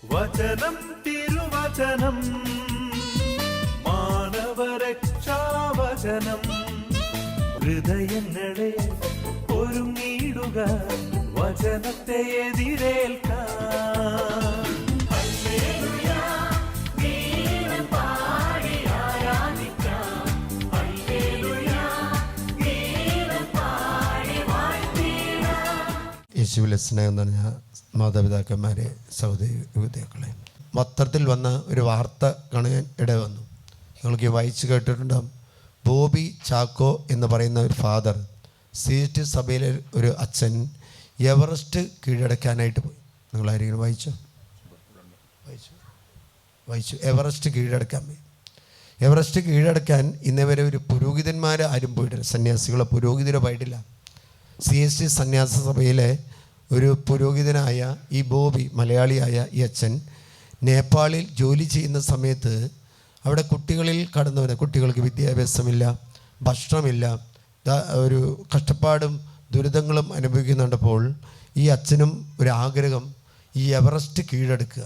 വചനം തിരുവചനം മാനവരക്ഷാവചനം ഹൃദയങ്ങളെ ഒരുങ്ങിയിടുക വചനത്തെ എതിരേൽക്കാൻ. യേശുവിലെ സ്നേഹം നിറഞ്ഞ മാതാപിതാക്കന്മാരെ, സഹോദരി യുവതികളെ, പത്രത്തിൽ വന്ന ഒരു വാർത്ത കാണാൻ ഇട വന്നു. നിങ്ങൾക്ക് വായിച്ച് കേട്ടിട്ടുണ്ടാകും. ബോബി ചാക്കോ എന്ന് പറയുന്ന ഒരു ഫാദർ, CST സഭയിലെ ഒരു അച്ഛൻ എവറസ്റ്റ് കീഴടക്കാനായിട്ട് പോയി. നിങ്ങളാരെങ്കിലും വായിച്ചു? എവറസ്റ്റ് കീഴടക്കാൻ പോയി. എവറസ്റ്റ് കീഴടക്കാൻ ഇന്നേവരെ ഒരു പുരോഹിതന്മാർ ആരും പോയിട്ടില്ല. സന്യാസികളോ പുരോഹിതരോ പോയിട്ടില്ല. CST സന്യാസ സഭയിലെ ഒരു പുരോഹിതനായ ഈ ബോബി, മലയാളിയായ ഈ അച്ഛൻ നേപ്പാളിൽ ജോലി ചെയ്യുന്ന സമയത്ത് അവിടെ കുട്ടികളിൽ കടന്നു കുട്ടികൾക്ക് വിദ്യാഭ്യാസമില്ല, ഭക്ഷണമില്ല, ഒരു കഷ്ടപ്പാടും ദുരിതങ്ങളും അനുഭവിക്കുന്നുണ്ടപ്പോൾ ഈ അച്ഛനും ഒരു ആഗ്രഹം, ഈ എവറസ്റ്റ് കീഴടക്കുക.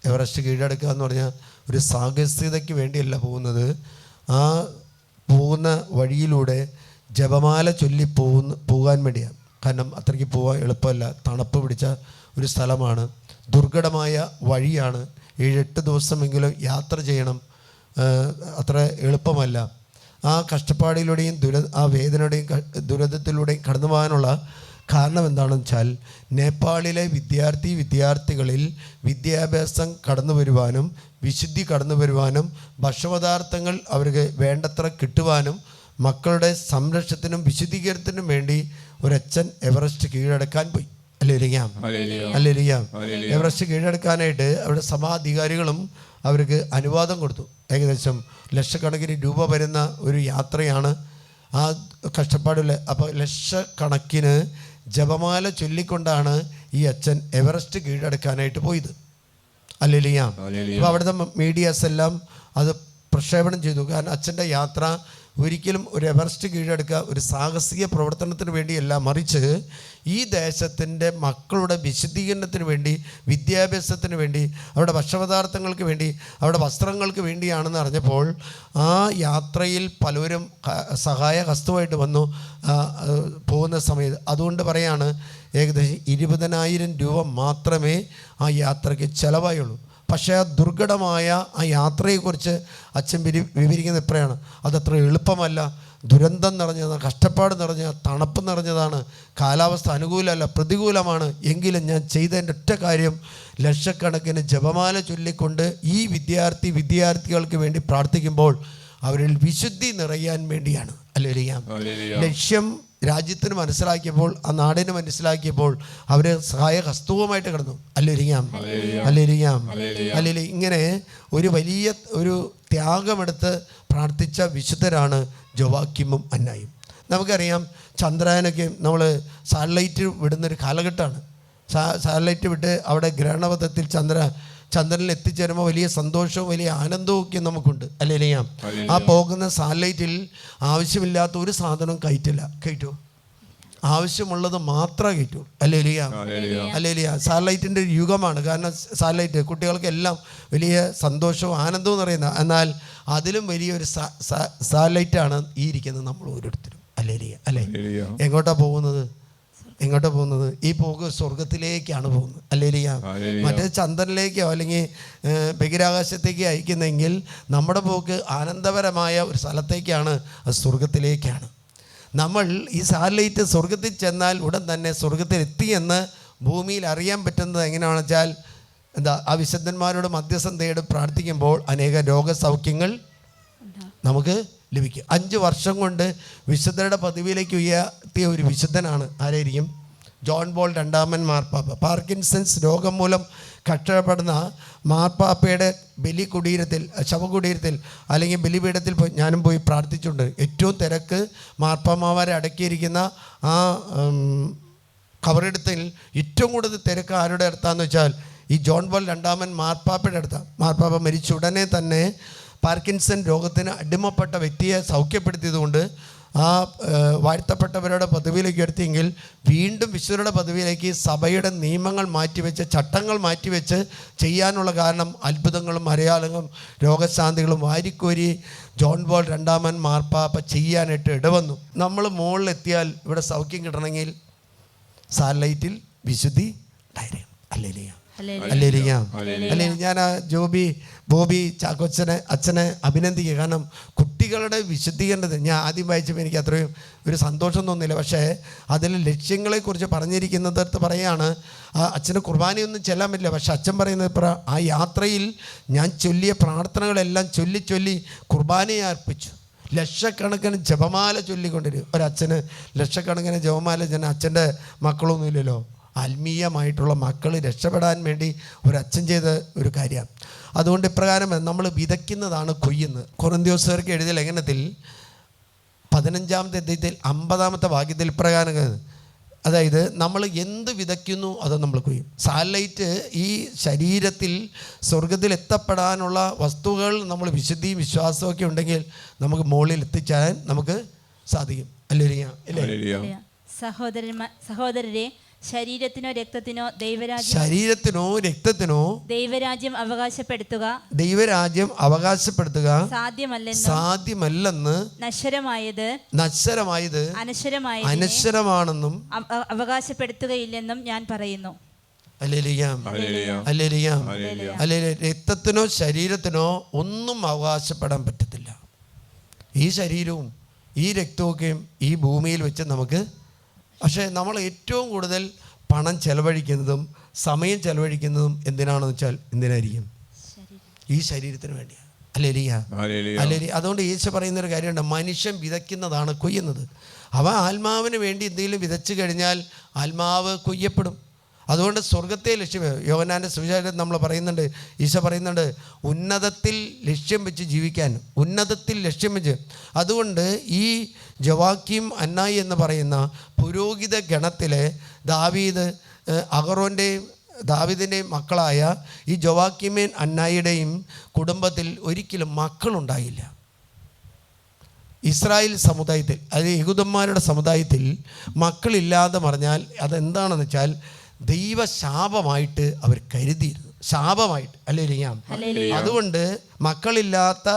എവറസ്റ്റ് കീഴടക്കുക എന്ന് പറഞ്ഞാൽ ഒരു സാഹസികതയ്ക്ക് വേണ്ടിയല്ല പോകുന്നത്. ആ പോകുന്ന വഴിയിലൂടെ ജപമാല ചൊല്ലി പോകാൻ വേണ്ടിയാണ്. കാരണം അത്രയ്ക്ക് പോകാൻ എളുപ്പമല്ല, തണുപ്പ് പിടിച്ച ഒരു സ്ഥലമാണ്, ദുർഘടമായ വഴിയാണ്, 7-8 ദിവസമെങ്കിലും യാത്ര ചെയ്യണം, അത്ര എളുപ്പമല്ല. ആ കഷ്ടപ്പാടിലൂടെയും ആ വേദനയുടെയും ദുരിതത്തിലൂടെയും കടന്നു പോകാനുള്ള കാരണം എന്താണെന്ന് വെച്ചാൽ നേപ്പാളിലെ വിദ്യാർത്ഥികളിൽ വിദ്യാഭ്യാസം കടന്നു വരുവാനും വിശുദ്ധി കടന്നു വരുവാനും ഭക്ഷണപദാർത്ഥങ്ങൾ അവർക്ക് വേണ്ടത്ര കിട്ടുവാനും മക്കളുടെ സംരക്ഷണത്തിനും വിശുദ്ധീകരണത്തിനും വേണ്ടി ഒരച്ഛൻ എവറസ്റ്റ് കീഴടക്കാൻ പോയി. അല്ലേലിയാം. എവറസ്റ്റ് കീഴടക്കാനായിട്ട് അവിടെ സഭാധികാരികളും അവർക്ക് അനുവാദം കൊടുത്തു. ഏകദേശം ലക്ഷക്കണക്കിന് രൂപ വരുന്ന ഒരു യാത്രയാണ് ആ കഷ്ടപ്പാടിൽ. അപ്പോൾ ലക്ഷക്കണക്കിന് ജപമാല ചൊല്ലിക്കൊണ്ടാണ് ഈ അച്ഛൻ എവറസ്റ്റ് കീഴടക്കാനായിട്ട് പോയത്. അല്ലേലിയാം. അപ്പോൾ അവിടുത്തെ മീഡിയാസ് എല്ലാം അത് പ്രക്ഷേപണം ചെയ്തു. കാരണം അച്ഛൻ്റെ യാത്ര ഒരിക്കലും ഒരു എവറസ്റ്റ് കീഴടക്കുക ഒരു സാഹസിക പ്രവർത്തനത്തിന് വേണ്ടിയല്ല, മറിച്ച് ഈ ദേശത്തിൻ്റെ മക്കളുടെ വിശുദ്ധീകരണത്തിന് വേണ്ടി, വിദ്യാഭ്യാസത്തിന് വേണ്ടി, അവരുടെ ഭക്ഷണപദാർത്ഥങ്ങൾക്ക് വേണ്ടി, അവരുടെ വസ്ത്രങ്ങൾക്ക് വേണ്ടിയാണെന്ന് അറിഞ്ഞപ്പോൾ ആ യാത്രയിൽ പലരും സഹായ ഹസ്തമായിട്ട് വന്നു പോകുന്ന സമയത്ത്. അതുകൊണ്ട് പറയാണ് ഏകദേശം 20,000 രൂപ മാത്രമേ ആ യാത്രയ്ക്ക് ചിലവായുള്ളൂ. പക്ഷേ ആ ദുർഘടമായ ആ യാത്രയെക്കുറിച്ച് അച്ഛൻ വിവരിക്കുന്നത് എപ്പോഴാണ്? അതത്ര എളുപ്പമല്ല, ദുരന്തം നിറഞ്ഞതാണ്, കഷ്ടപ്പാട് നിറഞ്ഞ, തണുപ്പ് നിറഞ്ഞതാണ്, കാലാവസ്ഥ അനുകൂലമല്ല, പ്രതികൂലമാണ്. എങ്കിലും ഞാൻ ചെയ്തതിൻ്റെ ഒറ്റ കാര്യം ലക്ഷക്കണക്കിന് ജപമാല ചൊല്ലിക്കൊണ്ട് ഈ വിദ്യാർത്ഥികൾക്ക് വേണ്ടി പ്രാർത്ഥിക്കുമ്പോൾ അവരിൽ വിശുദ്ധി നിറയാൻ വേണ്ടിയാണ്. അല്ലേലിയാം. ലക്ഷ്യം രാജ്യത്തിന് മനസ്സിലാക്കിയപ്പോൾ, ആ നാടിന് മനസ്സിലാക്കിയപ്പോൾ അവർ സഹായ ഹസ്തവുമായിട്ട് കിടന്നു. അല്ലേലിയാം. ഇങ്ങനെ ഒരു വലിയ ഒരു ത്യാഗമെടുത്ത് പ്രാർത്ഥിച്ച വിശുദ്ധരാണ് ജോവാക്യമും അന്നായും. നമുക്കറിയാം, ചന്ദ്രയാനൊക്കെ നമ്മൾ സാറ്റലൈറ്റ് വിടുന്നൊരു കാലഘട്ടമാണ്. സാറ്റലൈറ്റ് വിട്ട് അവിടെ ഗ്രഹണപഥത്തിൽ ചന്ദ്രനിൽ എത്തിച്ചേരുമ്പോൾ വലിയ സന്തോഷവും വലിയ ആനന്ദവും ഒക്കെ നമുക്കുണ്ട്. അല്ലേലിയാം. ആ പോകുന്ന സാറ്റലൈറ്റിൽ ആവശ്യമില്ലാത്ത ഒരു സാധനം കയറ്റുമോ? ആവശ്യമുള്ളത് മാത്രമേ കയറ്റൂ. അല്ലേലിയാം. സാറ്റലൈറ്റിൻ്റെ ഒരു യുഗമാണ്. കാരണം സാറ്റലൈറ്റ് കുട്ടികൾക്കെല്ലാം വലിയ സന്തോഷവും ആനന്ദവും നിറയുന്ന, എന്നാൽ അതിലും വലിയൊരു സാറ്റലൈറ്റാണ് ഈ ഇരിക്കുന്നത് നമ്മൾ ഓരോരുത്തരും. അല്ലേ? എങ്ങോട്ടാണ് പോകുന്നത്? ഈ പോക്ക് സ്വർഗത്തിലേക്കാണ് പോകുന്നത്. അല്ലേലിയാം. മറ്റേ ചന്ദ്രനിലേക്കോ അല്ലെങ്കിൽ ബഹിരാകാശത്തേക്കോ അയക്കുന്നെങ്കിൽ നമ്മുടെ പോക്ക് ആനന്ദപരമായ ഒരു സ്ഥലത്തേക്കാണ്, അത് സ്വർഗത്തിലേക്കാണ്. നമ്മൾ ഈ സാറ്റലൈറ്റ് സ്വർഗത്തിൽ ചെന്നാൽ ഉടൻ തന്നെ സ്വർഗത്തിൽ എത്തിയെന്ന് ഭൂമിയിൽ അറിയാൻ പറ്റുന്നത് എങ്ങനെയാണെന്ന് വെച്ചാൽ ആ വിശുദ്ധന്മാരോട് മധ്യസ്ഥം തേടി പ്രാർത്ഥിക്കുമ്പോൾ അനേക രോഗസൗഖ്യങ്ങൾ നമുക്ക് ലഭിക്കും. 5 വർഷം കൊണ്ട് വിശുദ്ധരുടെ പദവിയിലേക്ക് ഉയർത്തിയ ഒരു വിശുദ്ധനാണ്. ആരായിരിക്കും? ജോൺ പോൾ II മാർപ്പാപ്പ. പാർക്കിൻസൺസ് രോഗം മൂലം കഷ്ടപ്പെടുന്ന മാർപ്പാപ്പയുടെ ശവകുടീരത്തിൽ അല്ലെങ്കിൽ ബലിപീഠത്തിൽ ഞാനും പോയി പ്രാർത്ഥിച്ചിട്ടുണ്ട്. ഏറ്റവും തിരക്ക് മാർപ്പാമ്മമാരെ അടക്കിയിരിക്കുന്ന ആ കബറിടത്തിൽ ഏറ്റവും കൂടുതൽ തിരക്ക് ആരുടെ അടുത്താന്ന് വെച്ചാൽ ഈ ജോൺ പോൾ II മാർപ്പാപ്പയുടെ അടുത്താണ്. മാർപ്പാപ്പ മരിച്ച ഉടനെ തന്നെ പാർക്കിൻസൺ രോഗത്തിന് അടിമപ്പെട്ട വ്യക്തിയെ സൗഖ്യപ്പെടുത്തിയതുകൊണ്ട് ആ വാഴ്ത്തപ്പെട്ടവരുടെ പദവിയിലേക്ക് ഉയർത്തിയെങ്കിൽ വീണ്ടും വിശുദ്ധരുടെ പദവിയിലേക്ക് സഭയുടെ നിയമങ്ങൾ മാറ്റിവെച്ച്, ചട്ടങ്ങൾ മാറ്റിവെച്ച് ചെയ്യാനുള്ള കാരണം അത്ഭുതങ്ങളും അടയാളങ്ങളും രോഗശാന്തികളും വാരിക്കോരി ജോൺ പോൾ രണ്ടാമൻ മാർപ്പാപ്പ ചെയ്യാനായിട്ട് ഇടവന്നു. നമ്മൾ മുകളിലെത്തിയാൽ ഇവിടെ സൗഖ്യം കിട്ടണമെങ്കിൽ സാറ്റലൈറ്റിൽ വിശുദ്ധി ഉണ്ടായിരിക്കണം. അല്ലെങ്കിൽ ഞാൻ ആ ബോബി ചാക്കോച്ചനെ അച്ഛനെ അഭിനന്ദിക്കുക. കാരണം കുട്ടികളുടെ വിശുദ്ധീകരണത് ഞാൻ ആദ്യം വായിച്ചപ്പോൾ എനിക്ക് അത്രയും ഒരു സന്തോഷം തോന്നില്ല. പക്ഷേ അതിൽ ലക്ഷ്യങ്ങളെക്കുറിച്ച് പറഞ്ഞിരിക്കുന്നിടത്ത് പറയാണ്, അച്ഛന് കുർബാനയൊന്നും ചെല്ലാൻ പറ്റില്ല. പക്ഷെ അച്ഛൻ പറയുന്നത് ആ യാത്രയിൽ ഞാൻ ചൊല്ലിയ പ്രാർത്ഥനകളെല്ലാം ചൊല്ലി കുർബാനയെ അർപ്പിച്ചു. ലക്ഷക്കണക്കിന് ജപമാല ചൊല്ലിക്കൊണ്ടിരും. ഒരച്ഛന് ലക്ഷക്കണക്കിന് ജപമാല, ഞാൻ അച്ഛൻ്റെ മക്കളൊന്നുമില്ലല്ലോ. ആത്മീയമായിട്ടുള്ള മക്കൾ രക്ഷപ്പെടാൻ വേണ്ടി ഒരച്ഛൻ ചെയ്ത ഒരു കാര്യമാണ്. അതുകൊണ്ട് ഇപ്രകാരം നമ്മൾ വിതയ്ക്കുന്നതാണ് കൊയ്യുന്നത്. കൊറിന്ത്യോസ്യർക്ക് എഴുതിയ ലേഖനത്തിൽ 15-ാമത്തെ അധ്യായത്തിൽ 50-ാമത്തെ വാക്യത്തിൽ ഇപ്രകാരം, അതായത് നമ്മൾ എന്ത് വിതയ്ക്കുന്നു അത് നമ്മൾ കൊയ്യും. സാറ്റലൈറ്റ് ഈ ശരീരത്തിൽ സ്വർഗത്തിൽ എത്തപ്പെടാനുള്ള വസ്തുക്കൾ നമ്മൾ വിശുദ്ധിയും വിശ്വാസമൊക്കെ ഉണ്ടെങ്കിൽ നമുക്ക് മുകളിൽ എത്തിച്ചാൻ നമുക്ക് സാധിക്കും. അല്ലേ? സഹോദരരെ, ശരീരത്തിനോ രക്തത്തിനോ ദൈവരാജ്യം അവകാശപ്പെടുത്തുക സാധ്യമല്ലെന്ന് നശ്വരമായത് അനശ്വരമാണെന്നും അവകാശപ്പെടുത്തുകയില്ലെന്നും ഞാൻ പറയുന്നു. രക്തത്തിനോ ശരീരത്തിനോ ഒന്നും അവകാശപ്പെടാൻ പറ്റത്തില്ല. ഈ ശരീരവും ഈ രക്തമൊക്കെയും ഈ ഭൂമിയിൽ വെച്ച് നമുക്ക്, പക്ഷേ നമ്മൾ ഏറ്റവും കൂടുതൽ പണം ചെലവഴിക്കുന്നതും സമയം ചെലവഴിക്കുന്നതും എന്തിനാണെന്ന് വെച്ചാൽ എന്തിനായിരിക്കും? ഈ ശരീരത്തിന് വേണ്ടിയാണ്. അല്ലേ? അതുകൊണ്ട് യേശു പറയുന്നൊരു കാര്യമുണ്ട്, മനുഷ്യൻ വിതയ്ക്കുന്നതാണ് കൊയ്യുന്നത്. അവ ആത്മാവിന് വേണ്ടി എന്തെങ്കിലും വിതച്ചു കഴിഞ്ഞാൽ ആത്മാവ് കൊയ്യപ്പെടും. അതുകൊണ്ട് സ്വർഗത്തെ ലക്ഷ്യം, യോഹന്നാൻ്റെ സുവിശേഷത്തിൽ നമ്മൾ പറയുന്നുണ്ട്, ഈശോ പറയുന്നുണ്ട്, ഉന്നതത്തിൽ ലക്ഷ്യം വെച്ച് ജീവിക്കാൻ, ഉന്നതത്തിൽ ലക്ഷ്യം വെച്ച്. അതുകൊണ്ട് ഈ ജോവാക്കീം അന്നായി എന്ന് പറയുന്ന പുരോഹിത ഗണത്തിലെ ദാവീദിൻ്റെയും മക്കളായ ഈ ജോവാക്കീമേൻ അന്നായിയുടെയും കുടുംബത്തിൽ ഒരിക്കലും മക്കളുണ്ടായില്ല. ഇസ്രായേൽ സമുദായത്തിൽ, അതായത് യഹൂദന്മാരുടെ സമുദായത്തിൽ മക്കളില്ലാതെ പറഞ്ഞാൽ അതെന്താണെന്ന് വെച്ചാൽ ദൈവശാപമായിട്ട് അവർ കരുതിയിരുന്നു. ശാപമായിട്ട്. അല്ലേ? അതുകൊണ്ട് മക്കളില്ലാത്ത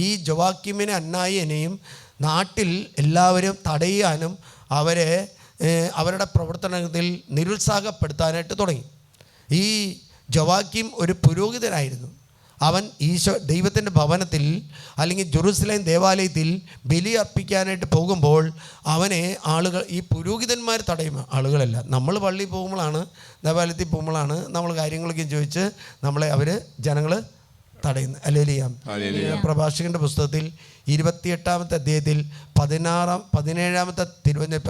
ഈ ജോവാക്കീമിനെ അന്നായിനെയും നാട്ടിൽ എല്ലാവരും തടയാനും അവരുടെ പ്രവർത്തനത്തിൽ നിരുത്സാഹപ്പെടുത്താനായിട്ട് തുടങ്ങി. ഈ ജോവാക്കീം ഒരു പുരോഹിതനായിരുന്നു. അവൻ ദൈവത്തിൻ്റെ ഭവനത്തിൽ അല്ലെങ്കിൽ ജെറുസലേം ദേവാലയത്തിൽ ബലി അർപ്പിക്കാനായിട്ട് പോകുമ്പോൾ അവനെ ആളുകൾ, ഈ പുരോഹിതന്മാർ തടയും. ആളുകളല്ല, നമ്മൾ പള്ളിയിൽ പോകുമ്പോഴാണ്, ദേവാലയത്തിൽ പോകുമ്പോഴാണ് നമ്മൾ കാര്യങ്ങളൊക്കെ ചോദിച്ച് നമ്മളെ ജനങ്ങൾ തടയുന്നത്. അല്ലേ? പ്രഭാഷകൻ്റെ പുസ്തകത്തിൽ 28-ാമത്തെ അധ്യായത്തിൽ 17-ാമത്തെ തിരുവചനം,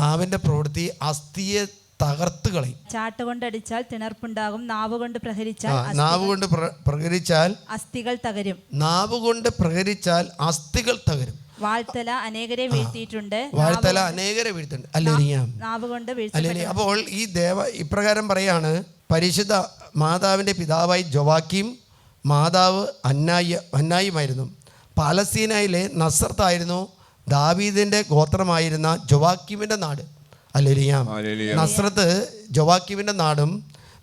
നാവിൻ്റെ പ്രവൃത്തി അസ്ഥിയെ തകർത്ത് കളയും. ചാട്ടുകൊണ്ടടിച്ചാൽ തിണർപ്പുണ്ടാകും, നാവ് കൊണ്ട് പ്രഹരിച്ചാൽ അസ്ഥികൾ തകരും. നാവ് കൊണ്ട് പ്രഹരിച്ചാൽ അസ്ഥികൾ തകരും. വാഴ്ത്തല അനേകരെ വീഴ്ത്തിയിട്ടുണ്ട്. അല്ലേ? അപ്പോൾ ഈ ഇപ്രകാരം പറയാണ്, പരിശുദ്ധ മാതാവിൻ്റെ പിതാവായി ജോവാക്കീം, മാതാവ് അന്നായിയുമായിരുന്നു. പാലസ്തീനയിലെ നസ്രത്തായിരുന്നു ദാവീദിൻ്റെ ഗോത്രമായിരുന്ന ജോവാക്കീമിൻ്റെ നാട്. അല്ലേലിയാം. നസ്രത്ത് ജോവാക്കീമിൻ്റെ നാടും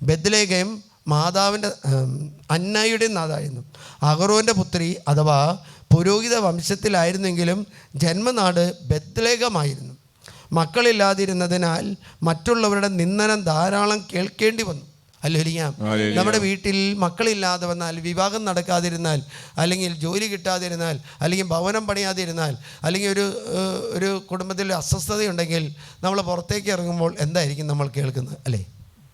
ബെത്ലഹേം മാതാവിൻ്റെ അന്നായിയുടെ നാടായിരുന്നു. അഹറോൻ്റെ പുത്രി അഥവാ പുരോഹിത വംശത്തിലായിരുന്നെങ്കിലും ജന്മനാട് ബെത്ലഹേമായിരുന്നു. മക്കളില്ലാതിരുന്നതിനാൽ മറ്റുള്ളവരുടെ നിന്ദനം ധാരാളം കേൾക്കേണ്ടി വന്നു. അല്ലേലിയാം. നമ്മുടെ വീട്ടിൽ മക്കളില്ലാതെ വന്നാൽ, വിവാഹം നടക്കാതിരുന്നാൽ, അല്ലെങ്കിൽ ജോലി കിട്ടാതിരുന്നാൽ, അല്ലെങ്കിൽ ഭവനം പണിയാതിരുന്നാൽ, അല്ലെങ്കിൽ ഒരു കുടുംബത്തിൽ അസ്വസ്ഥതയുണ്ടെങ്കിൽ നമ്മൾ പുറത്തേക്ക് ഇറങ്ങുമ്പോൾ എന്തായിരിക്കും നമ്മൾ കേൾക്കുന്നത്? അല്ലേ?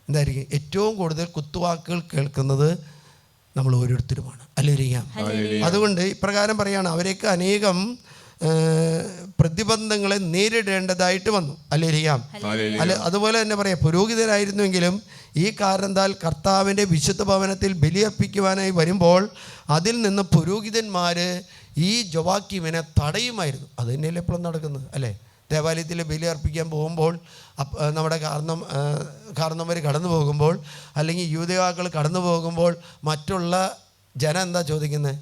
എന്തായിരിക്കും? ഏറ്റവും കൂടുതൽ കുത്തുവാക്കുകൾ കേൾക്കുന്നത് നമ്മൾ ഓരോരുത്തരുമാണ്. അല്ലേലിയാം. അതുകൊണ്ട് ഇപ്രകാരം പറയാണ്, അവരേക്ക് അനേകം പ്രതിബന്ധങ്ങളെ നേരിടേണ്ടതായിട്ട് വന്നു. അല്ലേലിയാം. അതുപോലെ തന്നെ പറയാം, പുരോഹിതനായിരുന്നുവെങ്കിലും ഈ കാരണത്താൽ കർത്താവിൻ്റെ വിശുദ്ധ ഭവനത്തിൽ ബലിയർപ്പിക്കുവാനായി വരുമ്പോൾ അതിൽ നിന്ന് പുരോഹിതന്മാർ ഈ ജോവാക്കീമിനെ തടയുമായിരുന്നു. അത് തന്നെയല്ലേ എപ്പോഴും നടക്കുന്നത്? അല്ലേ? ദേവാലയത്തിൽ ബലി അർപ്പിക്കാൻ പോകുമ്പോൾ നമ്മുടെ കാരണവർ കടന്നു പോകുമ്പോൾ, അല്ലെങ്കിൽ യൂദയാക്കൾ കടന്നു പോകുമ്പോൾ മറ്റുള്ള ജനം എന്താ ചോദിക്കുന്നത്?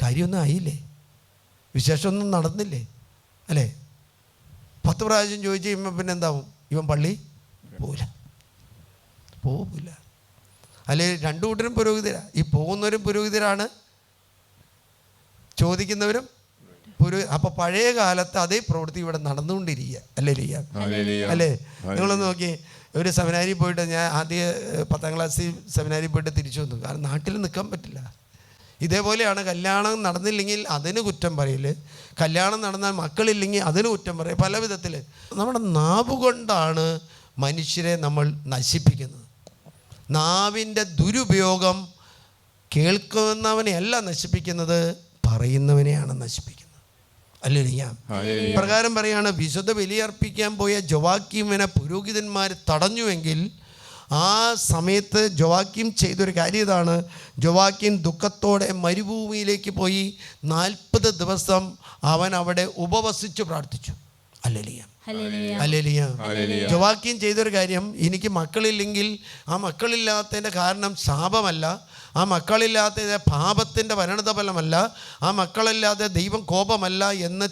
കാര്യമൊന്നും ആയില്ലേ? വിശേഷമൊന്നും നടന്നില്ലേ? അല്ലേ? 10 പ്രാവശ്യം ചോദിച്ചു കഴിയുമ്പോൾ പിന്നെ എന്താവും? ഇവൻ പള്ളി പോവില്ല. അല്ലെ, രണ്ടു കൂട്ടരും പുരോഹിതരാണ്. ഈ പോകുന്നവരും പുരോഹിതരാണ്, ചോദിക്കുന്നവരും അപ്പോൾ പഴയ കാലത്ത് അതേ പ്രവൃത്തി ഇവിടെ നടന്നുകൊണ്ടിരിക്കുക. അല്ലേ? നിങ്ങളൊന്ന് നോക്കി, ഒരു സെമിനാരി പോയിട്ട്, ഞാൻ ആദ്യ 10ാം ക്ലാസ്സിൽ സെമിനാരി പോയിട്ട് തിരിച്ചു വന്നു. കാരണം നാട്ടിൽ നിൽക്കാൻ പറ്റില്ല. ഇതേപോലെയാണ്, കല്യാണം നടന്നില്ലെങ്കിൽ അതിന് കുറ്റം പറയൽ, കല്യാണം നടന്നാൽ മക്കളില്ലെങ്കിൽ അതിന് കുറ്റം പറയൽ, പല വിധത്തിൽ. നമ്മുടെ നാവ് കൊണ്ടാണ് മനുഷ്യരെ നമ്മൾ നശിപ്പിക്കുന്നത്. നാവിൻ്റെ ദുരുപയോഗം കേൾക്കുന്നവനെയല്ല നശിപ്പിക്കുന്നത്, പറയുന്നവനെയാണ് നശിപ്പിക്കുന്നത്. അല്ലേലൂയ. പ്രകാരം പറയാണ്, വിശുദ്ധ ബലിയർപ്പിക്കാൻ പോയ ജോവാക്കീമിനെ പുരോഹിതന്മാർ തടഞ്ഞുവെങ്കിൽ ആ സമയത്ത് ജോവാക്കീം ചെയ്തൊരു കാര്യം ഇതാണ്. ജോവാക്കീം ദുഃഖത്തോടെ മരുഭൂമിയിലേക്ക് പോയി 40 ദിവസം അവൻ അവിടെ ഉപവസിച്ച് പ്രാർത്ഥിച്ചു. ഹല്ലേലൂയ. ജോവാക്കീം ചെയ്തൊരു കാര്യം, എനിക്ക് മക്കളില്ലെങ്കിൽ ആ മക്കളില്ലാത്തതിൻ്റെ കാരണം ശാപമല്ല, ആ മക്കളില്ലാത്തത് പാപത്തിൻ്റെ പരിണതഫലമല്ല, ആ മക്കളില്ലാതെ ദൈവം കോപമല്ല എന്ന്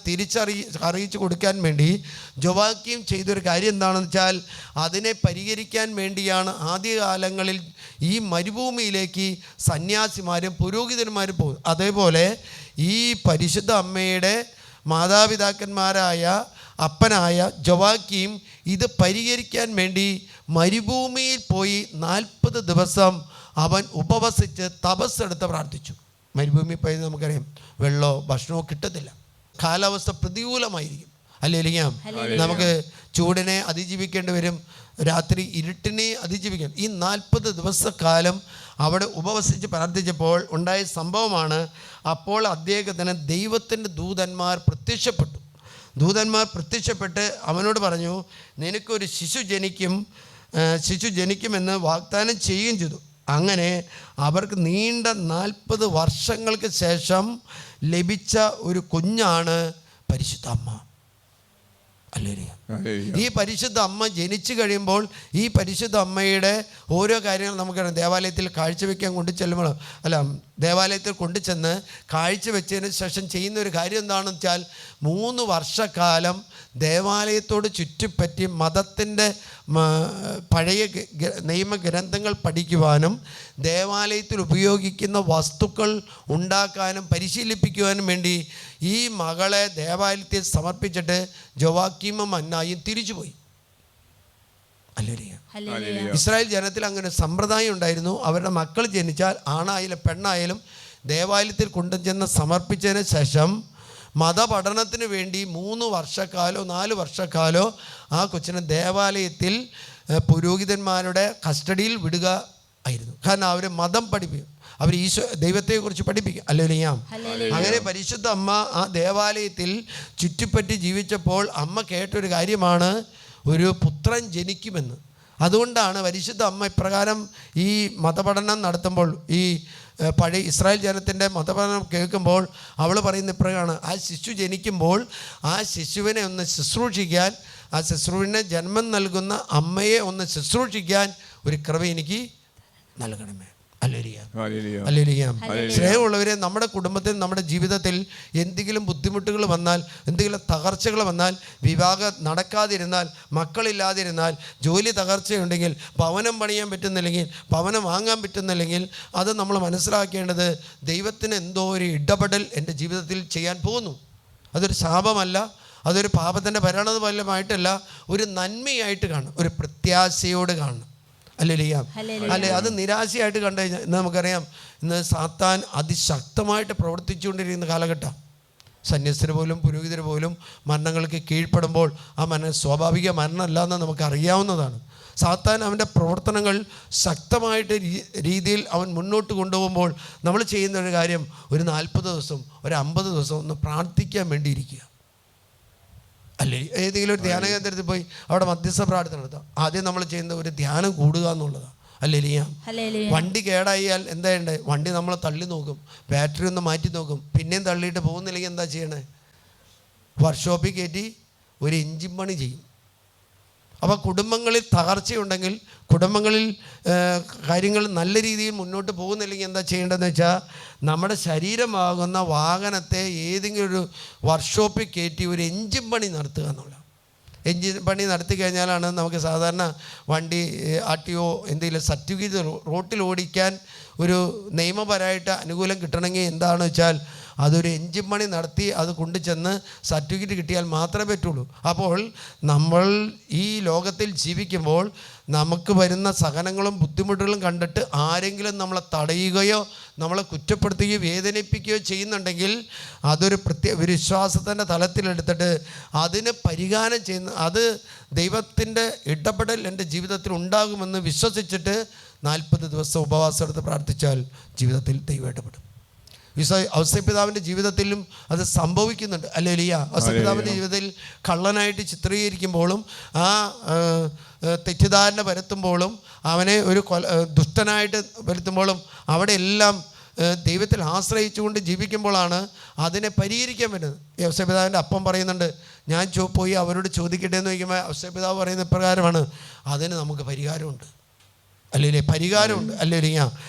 അറിയിച്ചു കൊടുക്കാൻ വേണ്ടി ജോവാക്കീം ചെയ്തൊരു കാര്യം എന്താണെന്ന് വെച്ചാൽ, അതിനെ പരിഹരിക്കാൻ വേണ്ടിയാണ് ആദ്യകാലങ്ങളിൽ ഈ മരുഭൂമിയിലേക്ക് സന്യാസിമാരും പുരോഹിതന്മാരും പോകും. അതേപോലെ ഈ പരിശുദ്ധ അമ്മയുടെ മാതാപിതാക്കന്മാരായ അപ്പനായ ജോവാക്കീം ഇത് പരിഹരിക്കാൻ വേണ്ടി മരുഭൂമിയിൽ പോയി 40 ദിവസം അവൻ ഉപവസിച്ച് തപസ്സെടുത്ത് പ്രാർത്ഥിച്ചു. മരുഭൂമിയിൽ പോയി നമുക്കറിയാം, വെള്ളമോ ഭക്ഷണമോ കിട്ടത്തില്ല, കാലാവസ്ഥ പ്രതികൂലമായിരിക്കും. അല്ലേലും നമുക്ക് ചൂടിനെ അതിജീവിക്കേണ്ടി വരും, രാത്രി ഇരുട്ടിനെ അതിജീവിക്കണം. ഈ 40 ദിവസക്കാലം അവിടെ ഉപവസിച്ച് പ്രാർത്ഥിച്ചപ്പോൾ ഉണ്ടായ സംഭവമാണ്. അപ്പോൾ അദ്ദേഹത്തിന് ദൈവത്തിൻ്റെ ദൂതന്മാർ പ്രത്യക്ഷപ്പെട്ട് അവനോട് പറഞ്ഞു, നിനക്കൊരു ശിശു ജനിക്കുമെന്ന് വാഗ്ദാനം ചെയ്യുകയും ചെയ്തു. അങ്ങനെ അവർക്ക് നീണ്ട 40 വർഷങ്ങൾക്ക് ശേഷം ലഭിച്ച ഒരു കുഞ്ഞാണ് പരിശുദ്ധ അമ്മ. ഈ പരിശുദ്ധ അമ്മ ജനിച്ചു കഴിയുമ്പോൾ ഈ പരിശുദ്ധ അമ്മയുടെ ഓരോ കാര്യങ്ങൾ നമുക്കറിയാം. ദേവാലയത്തിൽ കാഴ്ചവെക്കാൻ കൊണ്ടുചെല്ലുമ്പോൾ ദേവാലയത്തിൽ കൊണ്ടുചെന്ന് കാഴ്ചവെച്ചതിന് ശേഷം ചെയ്യുന്ന ഒരു കാര്യം എന്താണെന്ന് വെച്ചാൽ, 3 വർഷക്കാലം ദേവാലയത്തോട് ചുറ്റിപ്പറ്റി മതത്തിൻ്റെ പഴയ നിയമഗ്രന്ഥങ്ങൾ പഠിക്കുവാനും ദേവാലയത്തിൽ ഉപയോഗിക്കുന്ന വസ്തുക്കൾ ഉണ്ടാക്കാനും പരിശീലിപ്പിക്കുവാനും വേണ്ടി ഈ മകളെ ദേവാലയത്തിൽ സമർപ്പിച്ചിട്ട് ജോവാക്കീമും അന്നായും തിരിച്ചുപോയി. ഇസ്രായേൽ ജനത്തിൽ അങ്ങനെ സമ്പ്രദായം ഉണ്ടായിരുന്നു. അവരുടെ മക്കൾ ജനിച്ചാൽ ആണായാലും പെണ്ണായാലും ദേവാലയത്തിൽ കൊണ്ടുചെന്ന് സമർപ്പിച്ചതിന് ശേഷം മതപഠനത്തിന് വേണ്ടി 3 വർഷക്കാലോ 4 വർഷക്കാലോ ആ കൊച്ചിനെ ദേവാലയത്തിൽ പുരോഹിതന്മാരുടെ കസ്റ്റഡിയിൽ വിടുക ആയിരുന്നു. കാരണം അവർ മതം പഠിപ്പിക്കും, അവർ ദൈവത്തെക്കുറിച്ച് പഠിപ്പിക്കും. അല്ലേലും അങ്ങനെ പരിശുദ്ധ അമ്മ ആ ദേവാലയത്തിൽ ചുറ്റിപ്പറ്റി ജീവിച്ചപ്പോൾ അമ്മ കേട്ടൊരു കാര്യമാണ്, ഒരു പുത്രൻ ജനിക്കുമെന്ന്. അതുകൊണ്ടാണ് പരിശുദ്ധ അമ്മ ഇപ്രകാരം ഈ മതപഠനം നടത്തുമ്പോൾ, ഈ പഴയ ഇസ്രായേൽ ജനത്തിൻ്റെ മതപഠനം കേൾക്കുമ്പോൾ അവൾ പറയുന്ന ഇപ്രകാരമാണ്, ആ ശിശു ജനിക്കുമ്പോൾ ആ ശിശുവിനെ ഒന്ന് ശുശ്രൂഷിക്കാൻ, ആ ശുശ്രൂഷിനെ ജന്മം നൽകുന്ന അമ്മയെ ഒന്ന് ശുശ്രൂഷിക്കാൻ ഒരു കൃപ എനിക്ക് നൽകണമേ. സ്നേഹമുള്ളവരെ, നമ്മുടെ കുടുംബത്തിൽ നമ്മുടെ ജീവിതത്തിൽ എന്തെങ്കിലും ബുദ്ധിമുട്ടുകൾ വന്നാൽ, എന്തെങ്കിലും തകർച്ചകൾ വന്നാൽ, വിവാഹം നടക്കാതിരുന്നാൽ, മക്കളില്ലാതിരുന്നാൽ, ജോലി തകർച്ചയുണ്ടെങ്കിൽ, ഭവനം പണിയാൻ പറ്റുന്നില്ലെങ്കിൽ, ഭവനം വാങ്ങാൻ പറ്റുന്നില്ലെങ്കിൽ, അത് നമ്മൾ മനസ്സിലാക്കേണ്ടത് ദൈവത്തിന് എന്തോ ഒരു ഇടപെടൽ എൻ്റെ ജീവിതത്തിൽ ചെയ്യാൻ പോകുന്നു. അതൊരു ശാപമല്ല, അതൊരു പാപത്തിൻ്റെ പരിണതഫലമായിട്ടല്ല, ഒരു നന്മയായിട്ട് കാണണം, ഒരു പ്രത്യാശയോട് കാണണം. അല്ലേ? അത് നിരാശയായിട്ട് കണ്ടു കഴിഞ്ഞാൽ ഇന്ന് നമുക്കറിയാം, ഇന്ന് സാത്താൻ അതിശക്തമായിട്ട് പ്രവർത്തിച്ചുകൊണ്ടിരിക്കുന്ന കാലഘട്ടം. സന്യസ്തർ പോലും പുരോഹിതർ പോലും മരണങ്ങൾക്ക് കീഴ്പ്പെടുമ്പോൾ ആ മരണം സ്വാഭാവിക മരണമല്ല എന്ന് നമുക്കറിയാവുന്നതാണ്. സാത്താൻ അവൻ്റെ പ്രവർത്തനങ്ങൾ ശക്തമായിട്ട് രീതിയിൽ അവൻ മുന്നോട്ട് കൊണ്ടുപോകുമ്പോൾ നമ്മൾ ചെയ്യുന്ന ഒരു കാര്യം, ഒരു 40 ദിവസം ഒരു 50 ദിവസം ഒന്ന് പ്രാർത്ഥിക്കാൻ വേണ്ടിയിരിക്കുക. അല്ലേ? ഏതെങ്കിലും ഒരു ധ്യാന കേന്ദ്രത്തിൽ പോയി അവിടെ മധ്യസ്ഥ പ്രാർത്ഥന നടത്താം. ആദ്യം നമ്മൾ ചെയ്യുന്ന ഒരു ധ്യാനം കൂടുക എന്നുള്ളതാണ്. അല്ലേ? വണ്ടി കേടായാൽ എന്താ ചെയ്യണ്ടേ? വണ്ടി നമ്മൾ തള്ളി നോക്കും, ബാറ്ററി ഒന്ന് മാറ്റി നോക്കും, പിന്നെയും തള്ളിയിട്ട് പോകുന്നില്ലെങ്കിൽ എന്താ ചെയ്യണേ? വർക്ക്ഷോപ്പിൽ കയറ്റി ഒരു എഞ്ചിൻ പണി ചെയ്യും. അപ്പോൾ കുടുംബങ്ങളിൽ തകർച്ചയുണ്ടെങ്കിൽ, കുടുംബങ്ങളിൽ കാര്യങ്ങൾ നല്ല രീതിയിൽ മുന്നോട്ട് പോകുന്നില്ലെങ്കിൽ എന്താ ചെയ്യേണ്ടതെന്ന് വെച്ചാൽ, നമ്മുടെ ശരീരമാകുന്ന വാഹനത്തെ ഏതെങ്കിലും ഒരു വർക്ക്ഷോപ്പിൽ കയറ്റി ഒരു എൻജിൻ പണി നടത്തുക എന്നുള്ളത്. എൻജിൻ പണി നടത്തി കഴിഞ്ഞാലാണ് നമുക്ക് സാധാരണ വണ്ടി RTO എന്തെങ്കിലും സർട്ടിഫിക്കറ്റ് റോട്ടിൽ ഓടിക്കാൻ ഒരു നിയമപരമായിട്ട് അനുകൂലം കിട്ടണമെങ്കിൽ എന്താണെന്ന് വെച്ചാൽ അതൊരു എൻജിൻ പണി നടത്തി അത് കൊണ്ടുചെന്ന് സർട്ടിഫിക്കറ്റ് കിട്ടിയാൽ മാത്രമേ പറ്റുള്ളൂ. അപ്പോൾ നമ്മൾ ഈ ലോകത്തിൽ ജീവിക്കുമ്പോൾ നമുക്ക് വരുന്ന സഹനങ്ങളും ബുദ്ധിമുട്ടുകളും കണ്ടിട്ട് ആരെങ്കിലും നമ്മളെ തടയുകയോ നമ്മളെ കുറ്റപ്പെടുത്തുകയോ വേദനിപ്പിക്കുകയോ ചെയ്യുന്നുണ്ടെങ്കിൽ അതൊരു വിശ്വാസത്തിൻ്റെ തലത്തിലെടുത്തിട്ട് അതിന് പരിഹാരം ചെയ്യുന്ന, അത് ദൈവത്തിൻ്റെ ഇടപെടൽ എൻ്റെ ജീവിതത്തിൽ ഉണ്ടാകുമെന്ന് വിശ്വസിച്ചിട്ട് 40 ദിവസം ഉപവാസം എടുത്ത് പ്രാർത്ഥിച്ചാൽ ജീവിതത്തിൽ ദൈവം ഇടപെടും. ഔസേപ്പിതാവിൻ്റെ ജീവിതത്തിലും അത് സംഭവിക്കുന്നുണ്ട്. ഹല്ലേലൂയ. ഔസേപ്പിതാവിൻ്റെ ജീവിതത്തിൽ കള്ളനായിട്ട് ചിത്രീകരിക്കുമ്പോഴും ആ തെറ്റിദ്ധാരണ വരുത്തുമ്പോഴും അവനെ ഒരു ദുഷ്ടനായിട്ട് വരുത്തുമ്പോഴും അവിടെ എല്ലാം ദൈവത്തിൽ ആശ്രയിച്ചുകൊണ്ട് ജീവിക്കുമ്പോഴാണ് അതിനെ പരിഹരിക്കാൻ പറ്റുന്നത്. ഔസേപ്പിതാവിൻ്റെ അപ്പം പറയുന്നുണ്ട്, ഞാൻ പോയി അവരോട് ചോദിക്കട്ടെ എന്ന് ചോദിക്കുമ്പോൾ ഔസേപ്പിതാവ് പറയുന്ന പ്രകാരമാണ്, അതിന് നമുക്ക് പരിഹാരമുണ്ട്. അല്ലേ, പരിഹാരമുണ്ട്. അല്ലേലിയ.